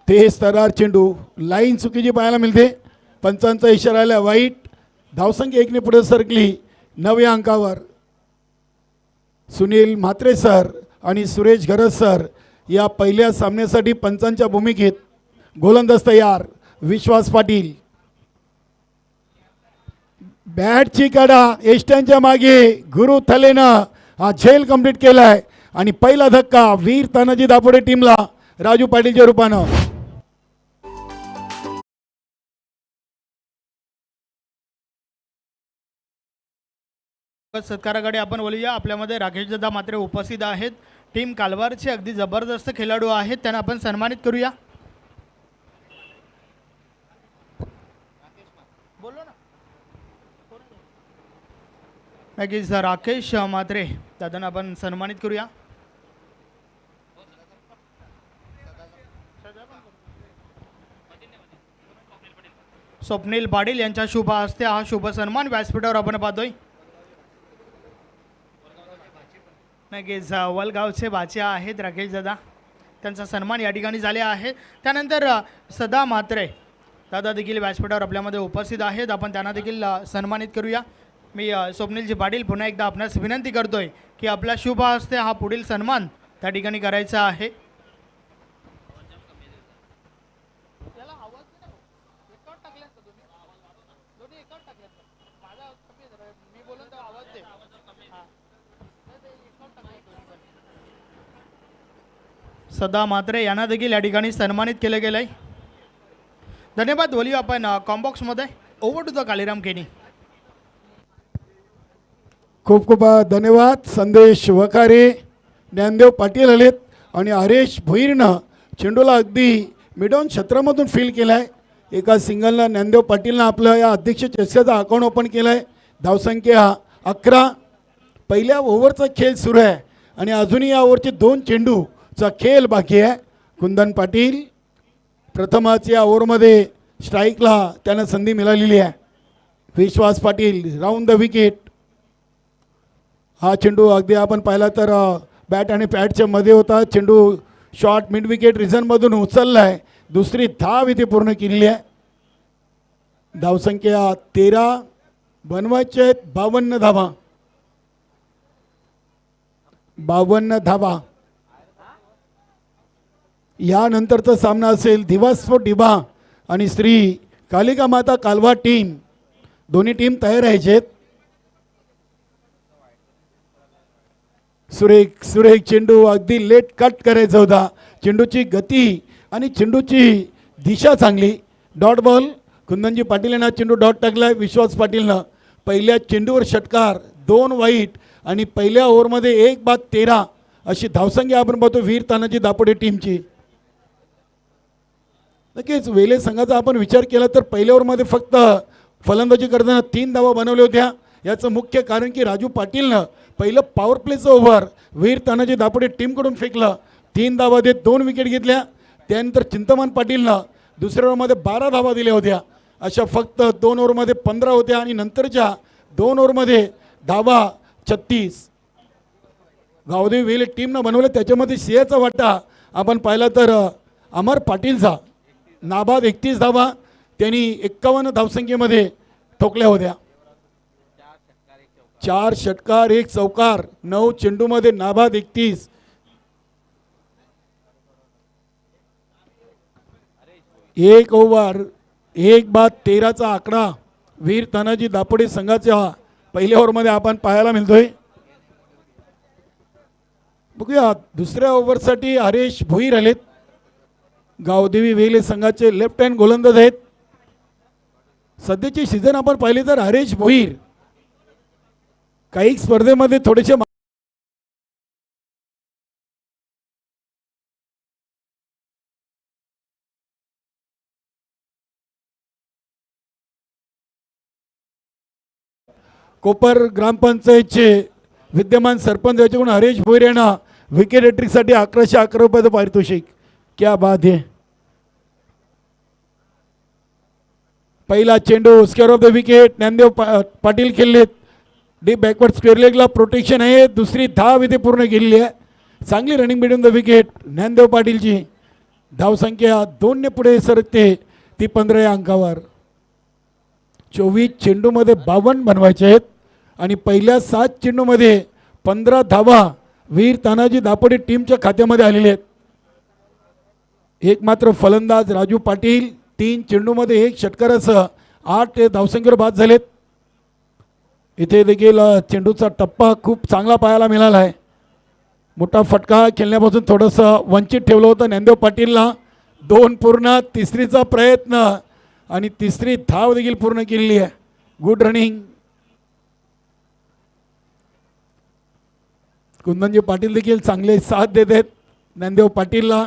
ते स्तरार चेंडू लाईन चुकीची पाहायला मिळते. पंचांचा इशारा आला वाईट. धावसंख्या 1ने पुढे सरकली 9व्या अंकावर. सुनील म्हात्रे सर आणि सुरेश गरज सर या पहिल्या सामन्यासाठी पंचांच्या भूमिकेत. गोलंदाज तयार विश्वास पाटील. बॅटची कडा एष्ट्यांच्या मागे गुरु थलेनं हा झेल कंप्लीट केलाय आणि पहिला धक्का वीर तानाजी दापोडे टीमला राजू पाटीलच्या रूपानं. सत्काराकडे आपण बोलूया. आपल्यामध्ये राकेश दादा मात्र उपस्थित आहेत. टीम कालवारचे अगदी जबरदस्त खेळाडू आहेत. त्यांना आपण सन्मानित करूया. बोलो ना. नक्कीच राकेश मात्रे दादांना आपण सन्मानित करूया. स्वप्नील पाटील यांच्या शुभ हस्ते हा शुभ सन्मान व्यासपीठावर आपण पाहतोय. नक्कीच वलगावचे बाचे आहेत राकेश दादा. त्यांचा सन्मान या ठिकाणी झाले आहे. त्यानंतर सदा म्हात्रे दादा देखील व्यासपीठावर आपल्यामध्ये उपस्थित आहेत. आपण त्यांना देखील सन्मानित करूया. मी स्वप्नीलजी पाटील पुन्हा एकदा आपणास विनंती करतोय की आपल्या शुभ हस्ते हा पुढील सन्मान त्या ठिकाणी करायचा आहे. सदा म्हात्रे यांना देखील या ठिकाणी सन्मानित केलं गेलं आहे. धन्यवाद. बोलूया आपण कॉम्बॉक्समध्ये. ओव्हर टू द कालीराम केनी. खूप खूप धन्यवाद. संदेश वखारे ज्ञानदेव पाटील आलेत आणि हरेश भोईरनं चेंडूला अगदी मिडॉन क्षेत्रामधून फील केला आहे. एका सिंगलला ज्ञानदेव पाटीलनं आपलं या अध्यक्ष चषकाचा अकाउंट ओपन केलं आहे. धावसंख्या 11. पहिल्या ओव्हरचा खेळ सुरू आहे आणि अजूनही या ओव्हरचे 2 चेंडूचा खेळ बाकी आहे. कुंदन पाटील प्रथमच या ओव्हरमध्ये स्ट्राईकला त्यांना संधी मिळालेली आहे. विश्वास पाटील राऊंड द विकेट. हा चेंडू अगदी आपण पाहिला तर बॅट आणि पॅडच्या मध्ये होता. चेंडू शॉर्ट मिड विकेट रिझनमधून उचलला आहे. दुसरी धाव इथे पूर्ण केलेली आहे. धावसंख्या 13 बनवायचे आहेत 52 धावा. 52 धावा. यानंतरचा सामना असेल दिवास्फोट डिबा आणि श्री कालिका माता कालवा टीम. दोन्ही टीम तयार राहायचे. सुरेख सुरेख चेंडू अगदी लेट कट करायचा होता. चेंडूची गती आणि चेंडूची दिशा चांगली. Dot ball. कुंदनजी पाटील यांना चेंडू डॉट टाकलाय. विश्वास पाटीलनं पहिल्या चेंडूवर षटकार 2 वाईट आणि पहिल्या ओव्हरमध्ये 1-13 अशी धावसंख्या आपण पाहतो वीर तानाजी दापोडे टीमची. नक्कीच वेले संघाचा आपण विचार केला तर पहिल्या ओव्हरमध्ये फक्त फलंदाजी करताना 3 धावा बनवल्या होत्या. याचं मुख्य कारण की राजू पाटीलनं पहिलं पॉवर प्लेचं ओव्हर वीर तानाजी दापोडे टीमकडून फेकलं. 3 धावा देत 2 विकेट घेतल्या. त्यानंतर चिंतामण पाटीलनं दुसऱ्या ओव्हरमध्ये 12 धावा दिल्या होत्या. अशा फक्त 2 ओव्हरमध्ये 15 होत्या आणि नंतरच्या 2 ओव्हरमध्ये धावा 36 गावदेवी वेले टीमनं बनवलं. त्याच्यामध्ये सिंहाचा वाटा आपण पाहिला तर अमर पाटीलचा. नाबाद 31 धावा त्यांनी 51 धावसंख्येमध्ये ठोकल्या होत्या. 4 षटकार 1 चौकार 9 चेंडूमध्ये नाबाद 31. एक ओव्हर 1-13चा आकडा वीर तानाजी दापोडे संघाच्या पहिल्या ओव्हरमध्ये आपण पाहायला मिळतोय. बघूया दुसऱ्या ओव्हरसाठी हरेश भोईर आलेत. गावदेवी वेले संघाचे लेफ्ट हँड गोलंदाज आहेत. सध्याची सीझन आपण पाहिले तर हरेश भोईर काही स्पर्धेमध्ये थोडेसे कोपर ग्रामपंचायतचे विद्यमान सरपंच याच्याकडून हरेश भोईर यांना विकेट हॅट्रिकसाठी 1111 रुपयाचं पारितोषिक. क्या बात आहे. पहिला चेंडू square of the wicket. Dnyandev Patil खेळलेत. डीप बॅकवर्ड स्क्वेअर लेगला प्रोटेक्शन आहे. दुसरी धाव इथे पूर्ण केलेली आहे. चांगली running between the wicket Dnyandev पाटीलची. धावसंख्या 2 ने पुढे सरकते ती 15 या अंकावर. 24 चेंडूमध्ये 52 बनवायचे आहेत आणि पहिल्या 7 चेंडूमध्ये 15 धावा वीर तानाजी दापोडे टीमच्या खात्यामध्ये आलेले आहेत. एक मात्र फलंदाज राजू पाटील 3 चेंडूमध्ये 1 षटकारासह 8 धावसंख्येवर बाद झालेत. इथे देखील चेंडूचा टप्पा खूप चांगला पाहायला मिळाला आहे. मोठा फटका खेळण्यापासून थोडंसं वंचित ठेवलं होतं ज्ञानदेव पाटीलला. 2 पूर्ण. तिसरीचा प्रयत्न आणि तिसरी धाव देखील पूर्ण केलेली आहे. Good running. कुंदनजी पाटील देखील चांगले साथ देत आहेत ज्ञानदेव पाटीलला.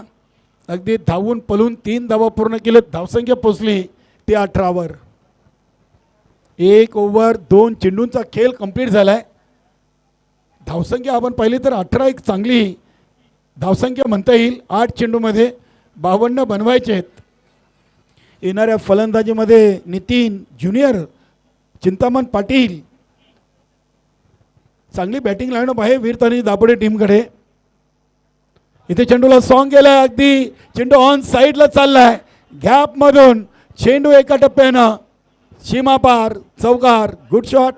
अगदी धावून पळून 3 धावा पूर्ण केले. धावसंख्या पोचली ती 18वर. 1 ओव्हर 2 चेंडूंचा खेळ कंप्लीट झालाय. धावसंख्या आपण पाहिली तर 18 एक चांगली धावसंख्या म्हणता येईल. 8 चेंडूमध्ये 52 बनवायचे आहेत. येणाऱ्या फलंदाजीमध्ये नितीन ज्युनियर चिंतामण पाटील. चांगली बॅटिंग लाईनअप आहे वीर तानाजी दापोडे टीमकडे. इथे चेंडूला सॉंग केलाय. अगदी चेंडू ऑन साईडला चाललाय. गॅप मधून चेंडू एका टप्प्यानं सीमा पार. चौकार. Good shot.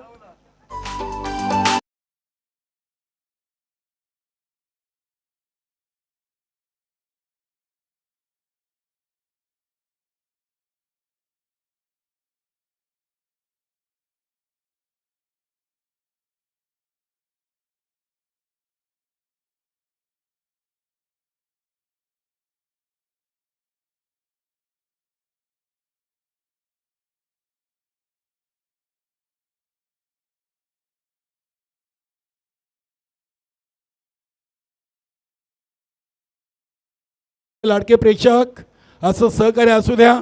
लाडके प्रेक्षक असं सहकार्य असू द्या.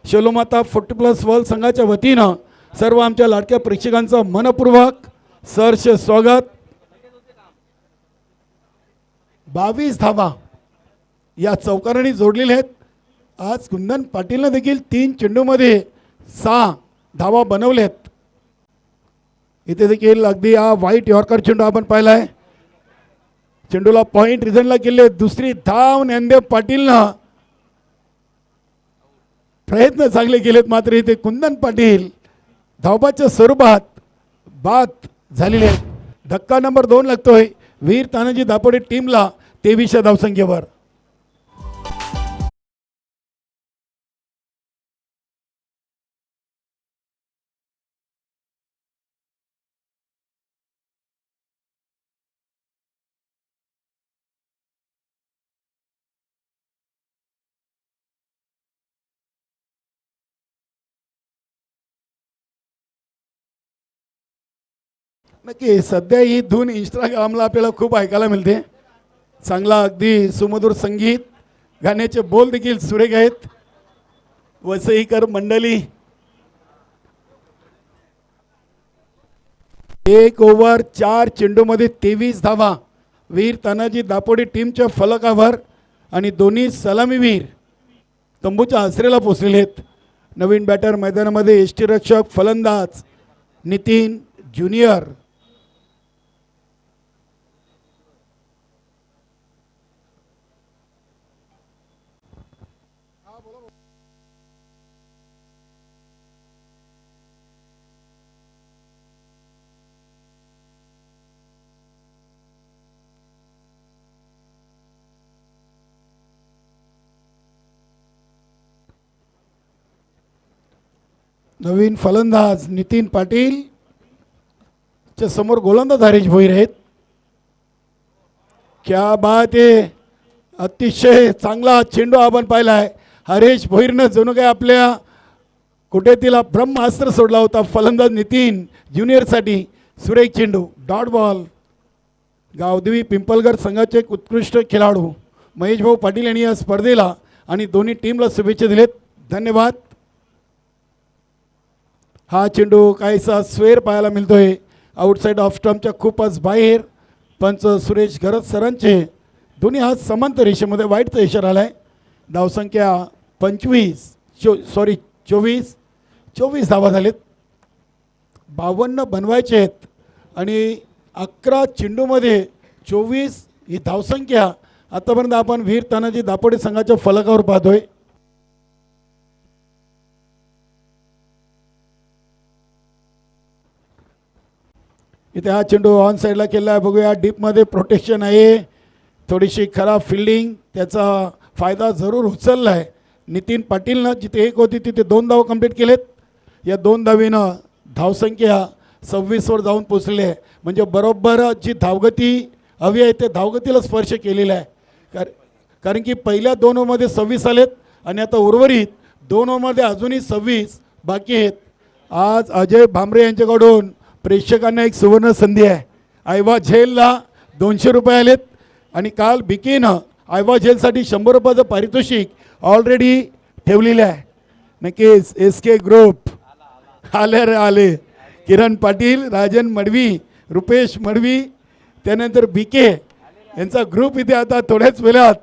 शोलोमाता 40+ वर्ल्ड संघाच्या वतीनं सर्व आमच्या लाडक्या प्रेक्षकांचं मनपूर्वक सहर्ष स्वागत. 22 धावा या चौकारांनी जोडलेल्या आहेत. आज कुंदन पाटीलनं देखील 3 चेंडूमध्ये 6 धावा बनवल्यात. इथे देखील अगदी हा व्हाईट यॉर्कर चेंडू आपण पाहिलाय. चेंडूला पॉइंट रिझनला केले. दुसरी धाव ज्ञानदेव पाटीलनं. प्रयत्न चांगले केलेत मात्र इथे कुंदन पाटील धावबाच्या स्वरूपात बाद झालेले आहेत. धक्का नंबर 2 लागतोय वीर तानाजी दापोडे टीमला 23 धावसंख्येवर. नक्की सध्या ही धून इंस्टाग्रामला आपल्याला खूप ऐकायला मिळते. चांगला अगदी सुमधुर संगीत, गाण्याचे बोल देखील सुरेख आहेत. वसईकर मंडळी 1 ओव्हर 4 चेंडूमध्ये 23 धावा वीर तानाजी दापोडे टीमच्या फलकावर आणि दोन्ही सलामीवीर तंबूच्या आसरेला पोचलेले आहेत. नवीन बॅटर मैदानामध्ये यष्टीरक्षक फलंदाज नितीन ज्युनियर. नवीन फलंदाज नितीन पाटील च्या समोर गोलंदाज हरीश भोईर आहेत. क्या बात आहे. अतिशय चांगला चेंडू आपण पाहिलाय. हरीश भोईरनं जणू काय आपल्या कुठे तिला ब्रह्मास्त्र सोडला होता. फलंदाज नितीन ज्युनियरसाठी सुरेख चेंडू डॉट बॉल. गावदेवी पिंपलगड संघाचे एक उत्कृष्ट खेळाडू महेश भाऊ पाटील यांनी या स्पर्धेला आणि दोन्ही टीमला शुभेच्छा दिलेत. धन्यवाद. हा चेंडू काहीसा स्वेर पाहायला मिळतोय आउटसाईड ऑफ स्टंपच्या खूपच बाहेर. पंच सुरेश गरज सरांचे दोन्ही हात समांतर रेषेमध्ये वाईटचा इशारा आलाय. धावसंख्या 24 धावा झालेत. 52 बनवायचे आहेत आणि 11 चेंडूमध्ये 24 ही धावसंख्या आतापर्यंत आपण वीर तानाजी दापोडे संघाच्या फलकावर पाहतोय. इथे हा चेंडू ऑन साईडला केला आहे. बघूया डीपमध्ये प्रोटेक्शन आहे. थोडीशी खराब फिल्डिंग त्याचा फायदा जरूर उचलला आहे. नितीन पाटीलनं जिथे 1 होती तिथे 2 धाव कंप्लीट केलेत. या 2 धावीनं धावसंख्या 26वर जाऊन पोचलेली आहे. म्हणजे बरोबर जी धावगती हवी आहे ते धावगतीला स्पर्श केलेला आहे. कारण की पहिल्या 2 ओव्हरमध्ये 26 आलेत आणि आता उर्वरित 2 ओव्हरमध्ये अजूनही 26 बाकी आहेत. आज अजय भांबरे यांच्याकडून प्रेक्षकांना एक सुवर्ण संधी आहे. आयवा झेलला 200 रुपये आलेत आणि काल बिकेनं आयवा झेलसाठी 100 रुपयाचं पारितोषिक ऑलरेडी ठेवलेलं आहे. नक्कीच SK ग्रुप आले. किरण पाटील, राजन मडवी, रुपेश मडवी, त्यानंतर BK यांचा ग्रुप इथे आता थोड्याच वेळात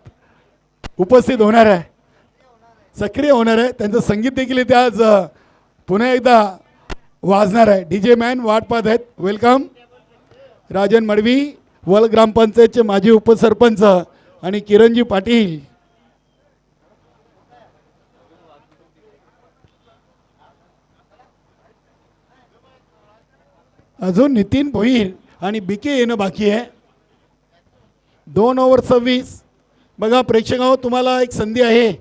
उपस्थित होणार आहे, सक्रिय होणार आहे. त्यांचं संगीत देखील इथे आज पुन्हा एकदा वाजणार आहे. DJ मॅन वाट पाहत आहेत. वेलकम. राजन मडवी वल ग्रामपंचायतचे माजी उपसरपंच आणि किरणजी पाटील. अजून नितीन भोईर आणि BK येणं बाकी आहे. 2 ओव्हर 26. बघा प्रेक्षकांनो, तुम्हाला एक संधी आहे.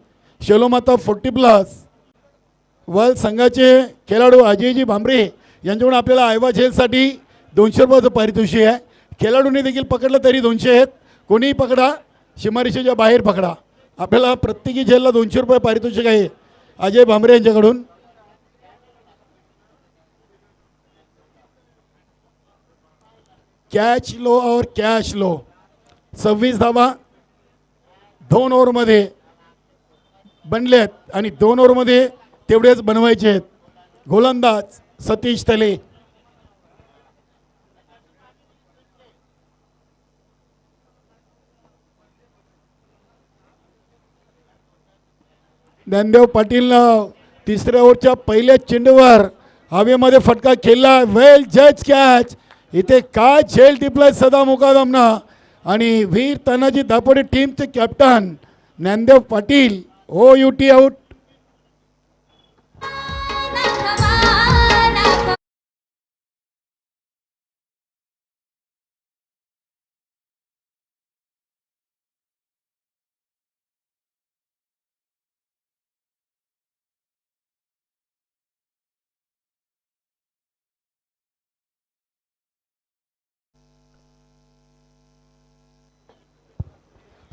शेलोमाता 40+ वर्ल्ड संघाचे खेळाडू अजयजी भांबरे यांच्याकडून आपल्याला आयवा झेलसाठी 200 रुपयाचं पारितोषिक आहे. खेळाडूंनी देखील पकडलं तरी 200 आहेत. कोणीही पकडा, सीमारेषेच्या बाहेर पकडा. आपल्याला प्रत्येकी झेलला 200 रुपये पारितोषिक आहे अजय भांबरे यांच्याकडून. कॅच लो और कॅश लो. 26 धावा 2 ओव्हरमध्ये बनल्यात आणि 2 ओव्हरमध्ये तेवढेच बनवायचे आहेत. गोलंदाज सतीश तले. ज्ञानदेव पाटीलनं 3ऱ्या ओव्हरच्या पहिल्या चेंडूवर हवेमध्ये फटका खेळला, वेल जज कॅच. इथे काय झेल टिपलाय सदा मुकादमना. आणि वीर तानाजी दापोडे टीमचे captain Dnyandev Patil OUT out.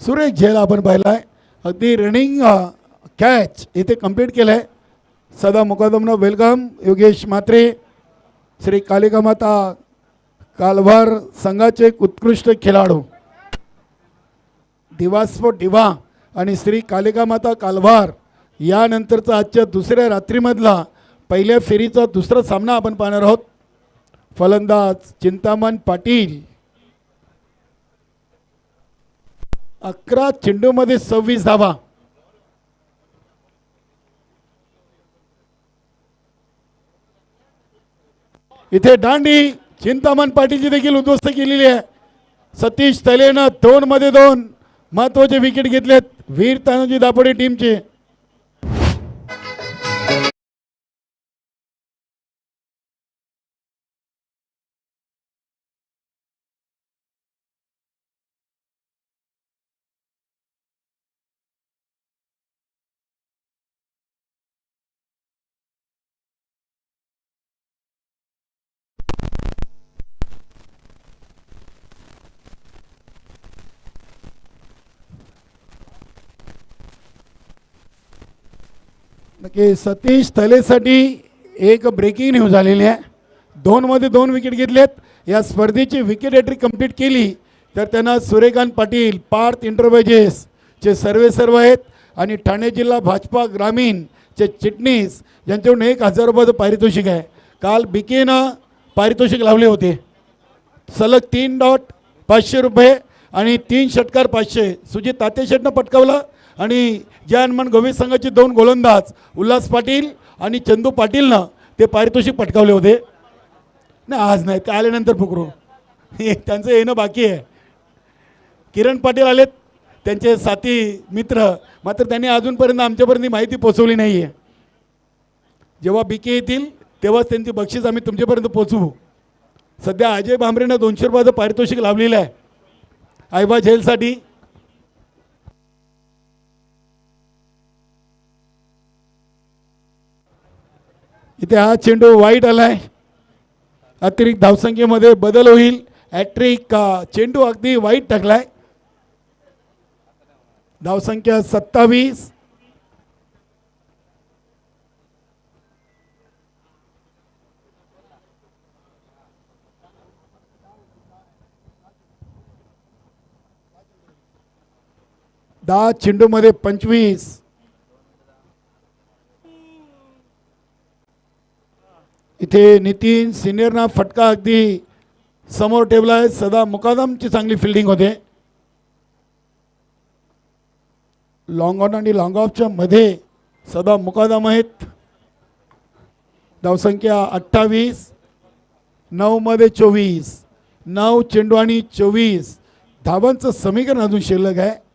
सुरेख झेल आपण पाहिलाय. अगदी रनिंग कॅच इथे कंप्लीट केलंय. सदा मुकादमना वेलकम. योगेश म्हात्रे, श्री कालिका माता कालभार संघाचे एक उत्कृष्ट खेळाडू, दिवास्फोट दिवा आणि श्री कालिका माता कालभार यानंतरचा आजच्या दुसऱ्या रात्रीमधला पहिल्या फेरीचा दुसरा सामना आपण पाहणार आहोत. फलंदाज चिंतामण पाटील. 11 चेंडूमध्ये 26 धावा. इथे दांडी चिंतामण पाटीलची देखील उद्ध्वस्त केलेली आहे. सतीश तलेनं 2 मध्ये 2 महत्वाचे विकेट घेतलेत वीर तानाजी दापोडे टीमचे. नक्की सतीश तलेसाठी एक ब्रेकिंग न्यूज आलेली आहे. 2 मध्ये 2 विकेट घेतलेत. या स्पर्धेची विकेट हॅट्रिक कंप्लीट केली तर त्यांना सूर्यकांत पाटील पार्थ इंटरप्राइजेसचे सर्व आहेत आणि ठाणे जिल्हा भाजपा ग्रामीणचे चिटणीस यांच्याकडून 1000 रुपयाचं पारितोषिक आहे. काल बीकेनं पारितोषिक लावले होते. सलग 3 डॉट 500 रुपये आणि 3 षटकार 500 सुजित ताते शेटनं पटकावलं. आणि जय हनुमान गोविंद संघाचे 2 गोलंदाज उल्हास पाटील आणि चंदू पाटीलनं ते पारितोषिक पटकावले होते. नाही आज नाही, ते आल्यानंतर फुकरू. त्यांचं येणं बाकी आहे. किरण पाटील आलेत, त्यांचे साथी मित्र, मात्र त्यांनी अजूनपर्यंत आमच्यापर्यंत माहिती पोचवली नाही आहे. जेव्हा बीके येतील तेव्हाच त्यांची बक्षीस आम्ही तुमच्यापर्यंत पोचवू. सध्या अजय भांबरेनं 200 रुपयाचं पारितोषिक लावलेलं आहे आयबा झेलसाठी. इथे हा चेंडू वाईट आलाय. अतिरिक्त धावसंख्येमध्ये बदल होईल. हॅट्रिक चेंडू अगदी वाईट टाकलाय. धावसंख्या 27. दहा चेंडूमध्ये 25. इथे नितीन सिनियरना फटका अगदी समोर ठेवला आहे. सदा मुकादमची चांगली फिल्डिंग होते. लॉंग ऑन आणि लॉंग ऑफच्या मध्ये सदा मुकादम आहेत. धावसंख्या 28. 9 मध्ये 24. 9 चेंडू आणि 24 धावांचं समीकरण अजून शिल्लक आहे.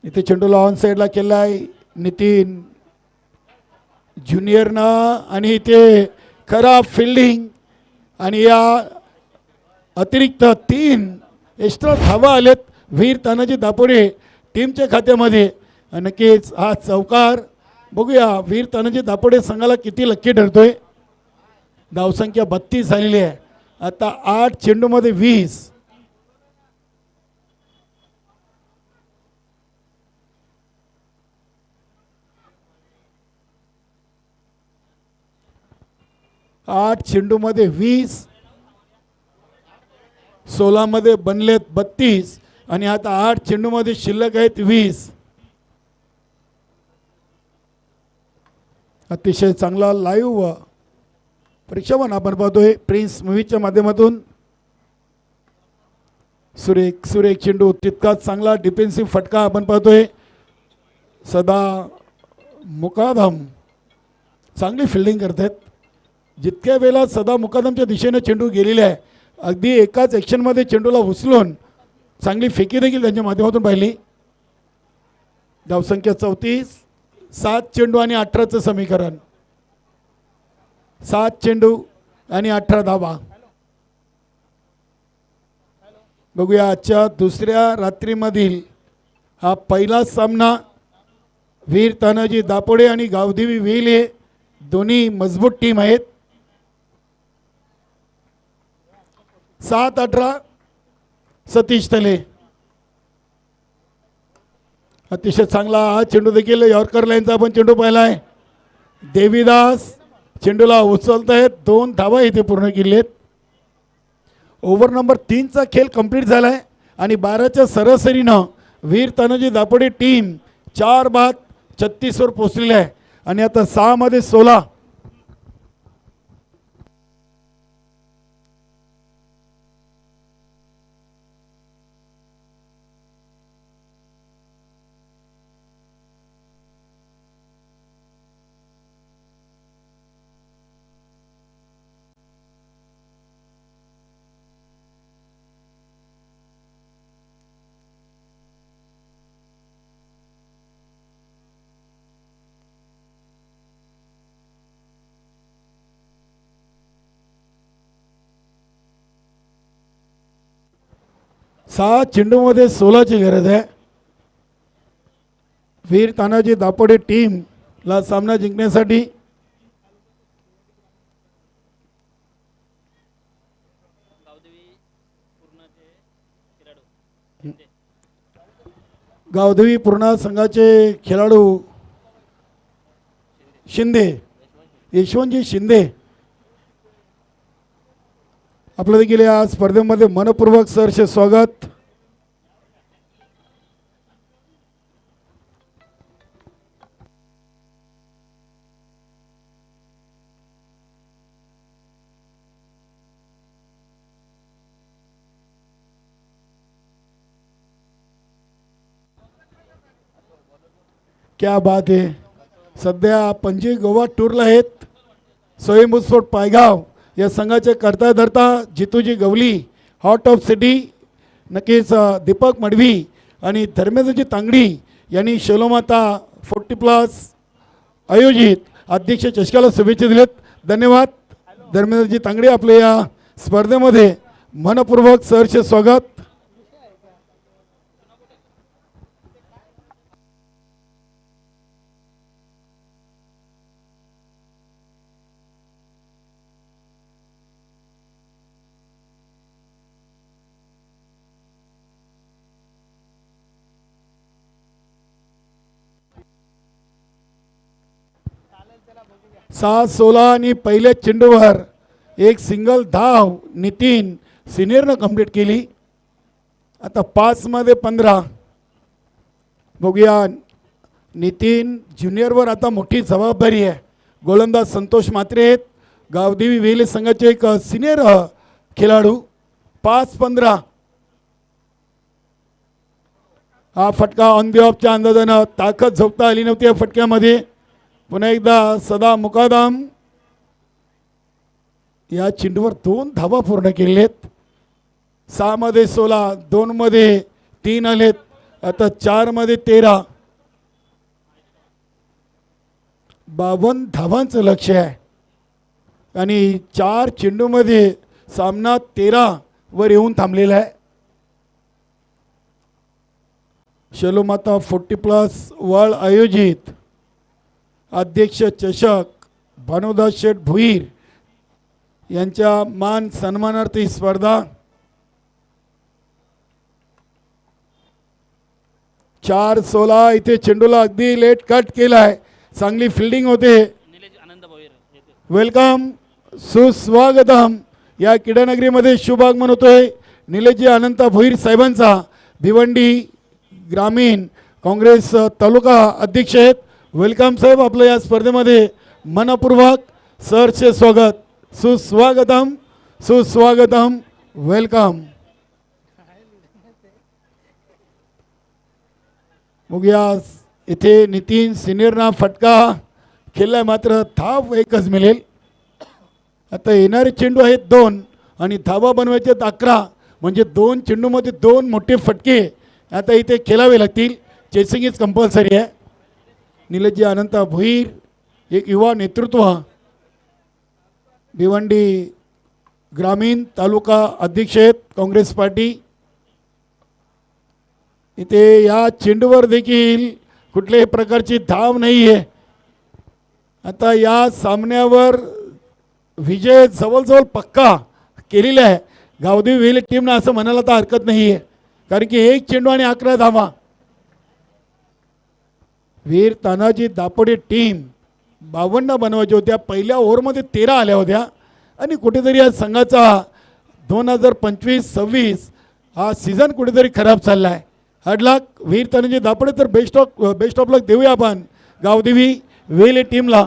इथे चेंडूला ऑन साईडला केला आहे नितीन ज्युनियरनं आणि इथे खराब फिल्डिंग आणि या अतिरिक्त 3 एक्स्ट्रा धावा आलेत वीर तानाजी दापोडे टीमच्या खात्यामध्ये. नक्कीच हा चौकार बघूया वीर तानाजी दापोडे संघाला किती लक्की ठरतोय. धावसंख्या 32 झालेली आहे. आता 8 चेंडूमध्ये 20. आठ चेंडूमध्ये 20. 16 मध्ये बनलेत 32 आणि आता 8 चेंडूमध्ये शिल्लक आहेत 20. अतिशय चांगला लाईव्ह परीक्षावन आपण पाहतोय प्रिन्स मूवीच्या माध्यमातून. सुरेख चेंडू, तितकाच चांगला डिफेन्सिव्ह फटका आपण पाहतोय. सदा मुकादम चांगली फिल्डिंग करतात. जितक्या वेळा सदा मुकादमच्या दिशेने चेंडू गेलेला आहे, अगदी एकाच ॲक्शनमध्ये चेंडूला उचलून चांगली फेकी देखील त्यांच्या माध्यमातून पाहिली. धावसंख्या 34, 7 चेंडू आणि 18चं समीकरण. 7 चेंडू आणि 18 धावा. बघूया आजच्या दुसऱ्या रात्रीमधील हा पहिला सामना. वीर तानाजी दापोडे आणि गावदेवी वेले दोन्ही मजबूत टीम आहेत. 7-18 सतीश तले. अतिशय चांगला हा चेंडू देखील यॉर्कर लाईनचा आपण चेंडू पाहिला आहे. देवीदास चेंडूला उचलत आहेत. 2 धावा इथे पूर्ण केलेत. ओव्हर नंबर 3चा खेळ कंप्लीट झाला आहे आणि 12च्या सरासरीनं वीर तानाजी दापोडे टीम 4 बाद 36वर पोचलेली आहे आणि आता 6 मध्ये 16. सहा चेंडूमध्ये 16ची गरज आहे. वीर तानाजी दापोडे टीमला सामना जिंकण्यासाठी. गावदेवी पूर्णा संघाचे खेळाडू शिंदे, यशवंतजी शिंदे आपलं देखील या स्पर्धेमध्ये मनपूर्वक सहर्ष स्वागत. क्या बात आहे. सध्या पणजी गोवा टूरला आहेत. स्वयंभू स्पोर्ट पायगाव या संघाचे करता धरता जितूजी गवली हॉट ऑफ सिटी, नक्कीच दीपक मडवी आणि धर्मेंद्रजी तांगडी यांनी शेलोमाता 40+ आयोजित अध्यक्ष चषकाला शुभेच्छा दिल्यात. धन्यवाद धर्मेंद्रजी तांगडी. आपल्या या स्पर्धेमध्ये मनपूर्वक सहर्ष स्वागत. 6-16 आणि पहिल्या चेंडूवर एक सिंगल धाव नितीन सिनियरनं कंप्लीट केली. आता 5 मध्ये 15. बघूया नितीन ज्युनियरवर आता मोठी जबाबदारी आहे. गोलंदाज संतोष म्हात्रे आहेत, गावदेवी वेले संघाचे एक सिनियर खेळाडू. 5-15. हा फटका ऑन दी ऑफच्या अंदाजानं ताकद झोपता आली नव्हती या फटक्यामध्ये. पुन्हा एकदा सदा मुकादम या चेंडूवर 2 धावा पूर्ण केलेत. 6 मध्ये 16, 2 मध्ये 3 आलेत. आता 4 मध्ये 13. 52 धावांचं लक्ष आहे आणि 4 चेंडूमध्ये सामना 13 वर येऊन थांबलेला आहे. शेलोमाता 40+ वर्ल्ड आयोजित अध्यक्ष चषक भानुदास शेठ भुईर यांच्या मान सन्मानार्थ ही स्पर्धा. 4-16 इथे चेंडूला अगदी लेट कट केलाय. चांगली फिल्डिंग होते. वेलकम सुस्वागतम. या क्रीडानगरीमध्ये शुभागमन होतोय निलेशजी अनंत भोईर साहेबांचा. भिवंडी ग्रामीण काँग्रेस तालुका अध्यक्ष आहेत. वेलकम साहेब. आपलं या स्पर्धेमध्ये मनपूर्वक सहर्ष स्वागत. सुस्वागतम सुस्वागतम. वेलकम. बघूया इथे नितीन सिनियरना फटका खेळलाय, मात्र धाव एकच मिळेल. आता येणारे चेंडू आहेत 2 आणि धावा बनवायचे आहेत 11, म्हणजे 2 चेंडूमध्ये 2 मोठे फटके आता इथे खेळावे लागतील. चेसिंग इज कंपल्सरी आहे. निलेशजी अनंता भोईर एक युवा नेतृत्व, भिवंडी ग्रामीण तालुका अध्यक्ष आहेत काँग्रेस पार्टी. इथे या चेंडूवर देखील कुठल्याही प्रकारची धाव नाही आहे. आता या सामन्यावर विजय जवळजवळ पक्का केलेला आहे गावदेवी वेले टीमनं, असं म्हणायला तर हरकत नाही आहे, कारण की 1 चेंडू आणि 11 धावा. वीर तानाजी दापोडे टीम 52 बनवायच्या होत्या, पहिल्या ओव्हरमध्ये 13 आल्या होत्या आणि कुठेतरी या संघाचा 2025-26 हा सीझन कुठेतरी खराब चालला आहे. हार्ड लक वीर तानाजी दापोडे. तर बेस्ट ऑफ लक देऊया आपण गावदेवी वेले टीमला.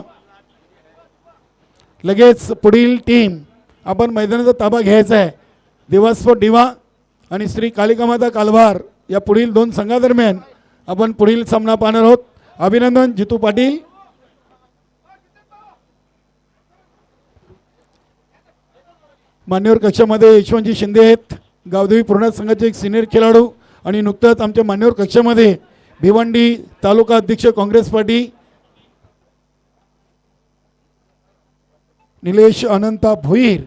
लगेच पुढील टीम आपण मैदानाचा ताबा घ्यायचा आहे. दिवास्फोट दिवा आणि श्री कालिकामाता कालभार या पुढील 2 संघादरम्यान आपण पुढील सामना पाहणार आहोत. अभिनंदन जितू पाटील. मान्यवर कक्षामध्ये यशवंतजी शिंदे आहेत, गावदेवी पूर्ण संघाचे एक सिनियर खेळाडू, आणि नुकतंच आमच्या मान्यवर कक्षामध्ये भिवंडी तालुका अध्यक्ष काँग्रेस पार्टी निलेश अनंता भोईर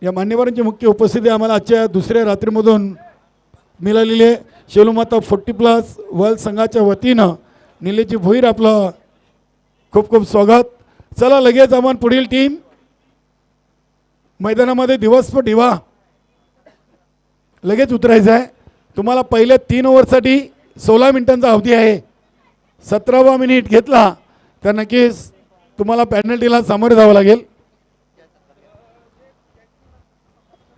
या मान्यवरांची मुख्य उपस्थिती आम्हाला आजच्या दुसऱ्या रात्रीमधून मिळालेली आहे. शेलूमाता 40+ वर्ल्ड संघाच्या वतीनं निलेशजी भोईर आपलं खूप खूप स्वागत. चला लगेच आपण पुढील टीम मैदानामध्ये दिवसभर दिवा लगेच उतरायचं आहे. तुम्हाला पहिल्या 3 ओव्हरसाठी 16 मिनिटांचा अवधी आहे. 17वा मिनिट घेतला तर नक्कीच तुम्हाला पेनल्टीला सामोरे जावं लागेल.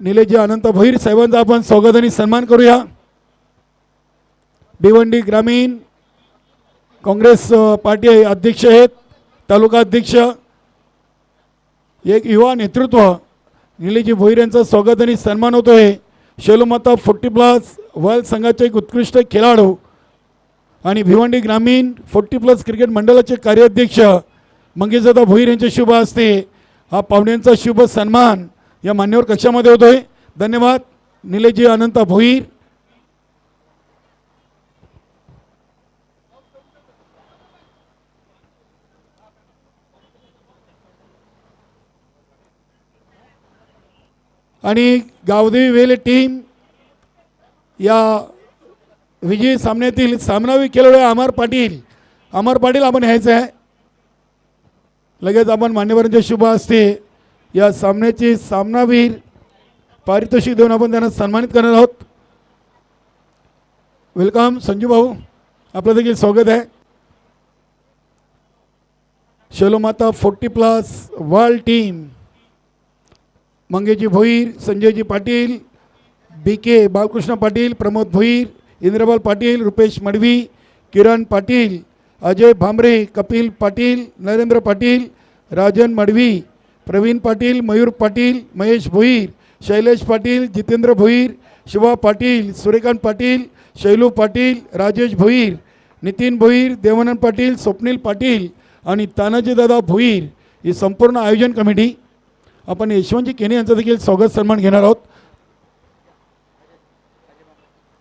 निलेशजी अनंत भोईर साहेबांचा आपण स्वागत आणि सन्मान करूया. भिवंडी ग्रामीण काँग्रेस पार्टी अध्यक्ष आहेत, तालुका अध्यक्ष, एक युवा नेतृत्व निलेशजी भोईर यांचं स्वागत आणि सन्मान होतोय. शेलूमाता 40+ वर्ल्ड संघाचे एक उत्कृष्ट खेळाडू आणि भिवंडी ग्रामीण 40+ क्रिकेट मंडळाचे कार्याध्यक्ष मंगेशदादा भोईर यांच्या शुभ हस्ते हा पाहुण्यांचा शुभ सन्मान या मान्यवर कक्षामध्ये होतोय. धन्यवाद निलेशजी अनंत भोईर. आणि गावदेवी वेले टीम या विजयी सामन्यातील सामनावी खेळाडू अमर पाटील. अमर पाटील आपण यायचं आहे. लगेच आपण मान्यवरांच्या शुभ हस्ते या सामन्याचे सामनावीर पारितोषिक देऊन आपण त्यांना सन्मानित करणार आहोत. वेलकम संजू भाऊ, आपलं देखील स्वागत आहे. Shelumata 40+ world team Mangeshji Bhoir, Sanjayji Patil, BK Balkrishna Patil, Pramod Bhoir, Indrabal Patil, Rupesh Madvi, Kiran Patil, Ajay Bhambare, Kapil Patil, Narendra Patil, Rajan Madvi, Pravin Patil, Mayur Patil, Mahesh Bhoir, Shailesh Patil, Jitendra Bhoir, Shiva Patil, Suryakant Patil, Shailu Patil, Rajesh Bhoir, Nitin Bhoir, Devanand Patil, Swapnil Patil आणि तानाजीदादा भोईर ही संपूर्ण आयोजन कमिटी. आपण यशवंतजी केने यांचा देखील स्वागत सन्मान घेणार आहोत.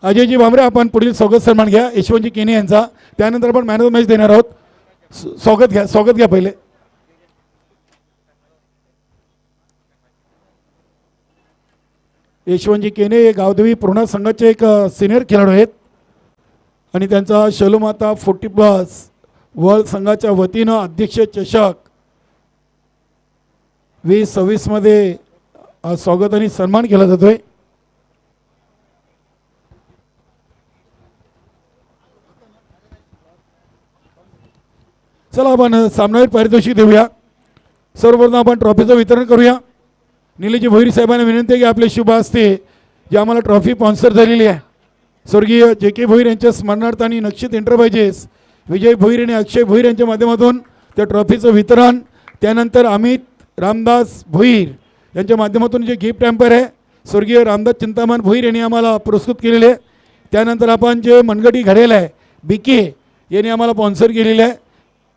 अजयजी भांबरे आपण पुढील स्वागत सन्मान घ्या यशवंतजी केने यांचा. त्यानंतर आपण मॅन ऑफ द मॅच देणार आहोत. स्वागत घ्या पहिले. यशवंतजी केने हे गावदेवी पूर्ण संघाचे एक सिनियर खेळाडू आहेत आणि त्यांचा शेलूमाता 40+ वर्ल्ड संघाच्या वतीनं अध्यक्ष चषक 2026 मध्ये स्वागत आणि सन्मान केला जातोय. चला आपण सामनावीर पारितोषिक देऊया. सर्वप्रथम आपण ट्रॉफीचं वितरण करूया. निलेशजी भोईर साहेबांना विनंती आहे की आपले शुभ हस्ते जे आम्हाला ट्रॉफी स्पॉन्सर झालेली आहे स्वर्गीय JK भोईर यांच्या स्मरणार्थ आणि नक्षित एंटरप्राइजेस विजय भोईर आणि अक्षय भोईर यांच्या माध्यमातून त्या ट्रॉफीचं वितरण. त्यानंतर अमित रामदास भोईर यांच्या माध्यमातून जे गिफ्ट हॅम्पर आहे स्वर्गीय रामदास चिंतामण भोईर यांनी आम्हाला पुरस्कृत केलेले. त्यानंतर आपण जे मनगटी घडेल आहे BK यांनी आम्हाला स्पॉन्सर केलेलं आहे.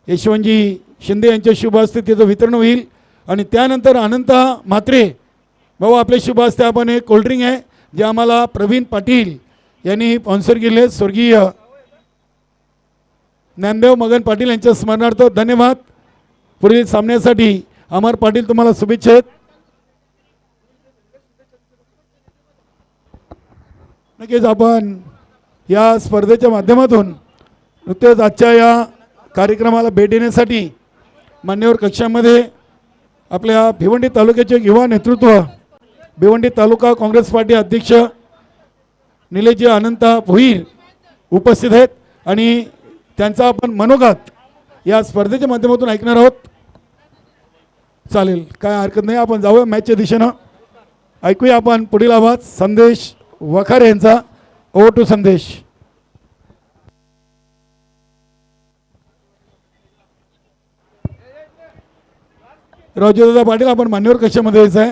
यशवंतजी शिंदे यांच्या शुभ हस्ते त्याचं वितरण होईल. आणि त्यानंतर अनंत म्हात्रे भाऊ आपल्या शुभ हस्ते आपण एक कोल्ड्रिंक आहे जे आम्हाला प्रवीण पाटील यांनी स्पॉन्सर केले. स्वर्गीय ज्ञानदेव मगन पाटील यांच्या स्मरणार्थ धन्यवाद. पुढील सामन्यासाठी अमर पाटील तुम्हाला शुभेच्छा आहेत. नक्कीच आपण या स्पर्धेच्या माध्यमातून नुकतेच आजच्या या कार्यक्रमाला भेट देण्यासाठी मान्यवर कक्षामध्ये आपल्या भिवंडी तालुक्याचे युवा नेतृत्व भिवंडी तालुका काँग्रेस पार्टी अध्यक्ष निलेशजी अनंत भोईर उपस्थित आहेत आणि त्यांचा आपण मनोगत या स्पर्धेच्या माध्यमातून ऐकणार आहोत. चालेल, काय हरकत नाही. आपण जाऊया मॅचच्या दिशेनं. ऐकूया आपण पुढील आवाज संदेश वखारे यांचा. ओव्हर टू संदेश. राजूदादा पाटील आपण मान्यवर कक्षामध्ये यायचं आहे.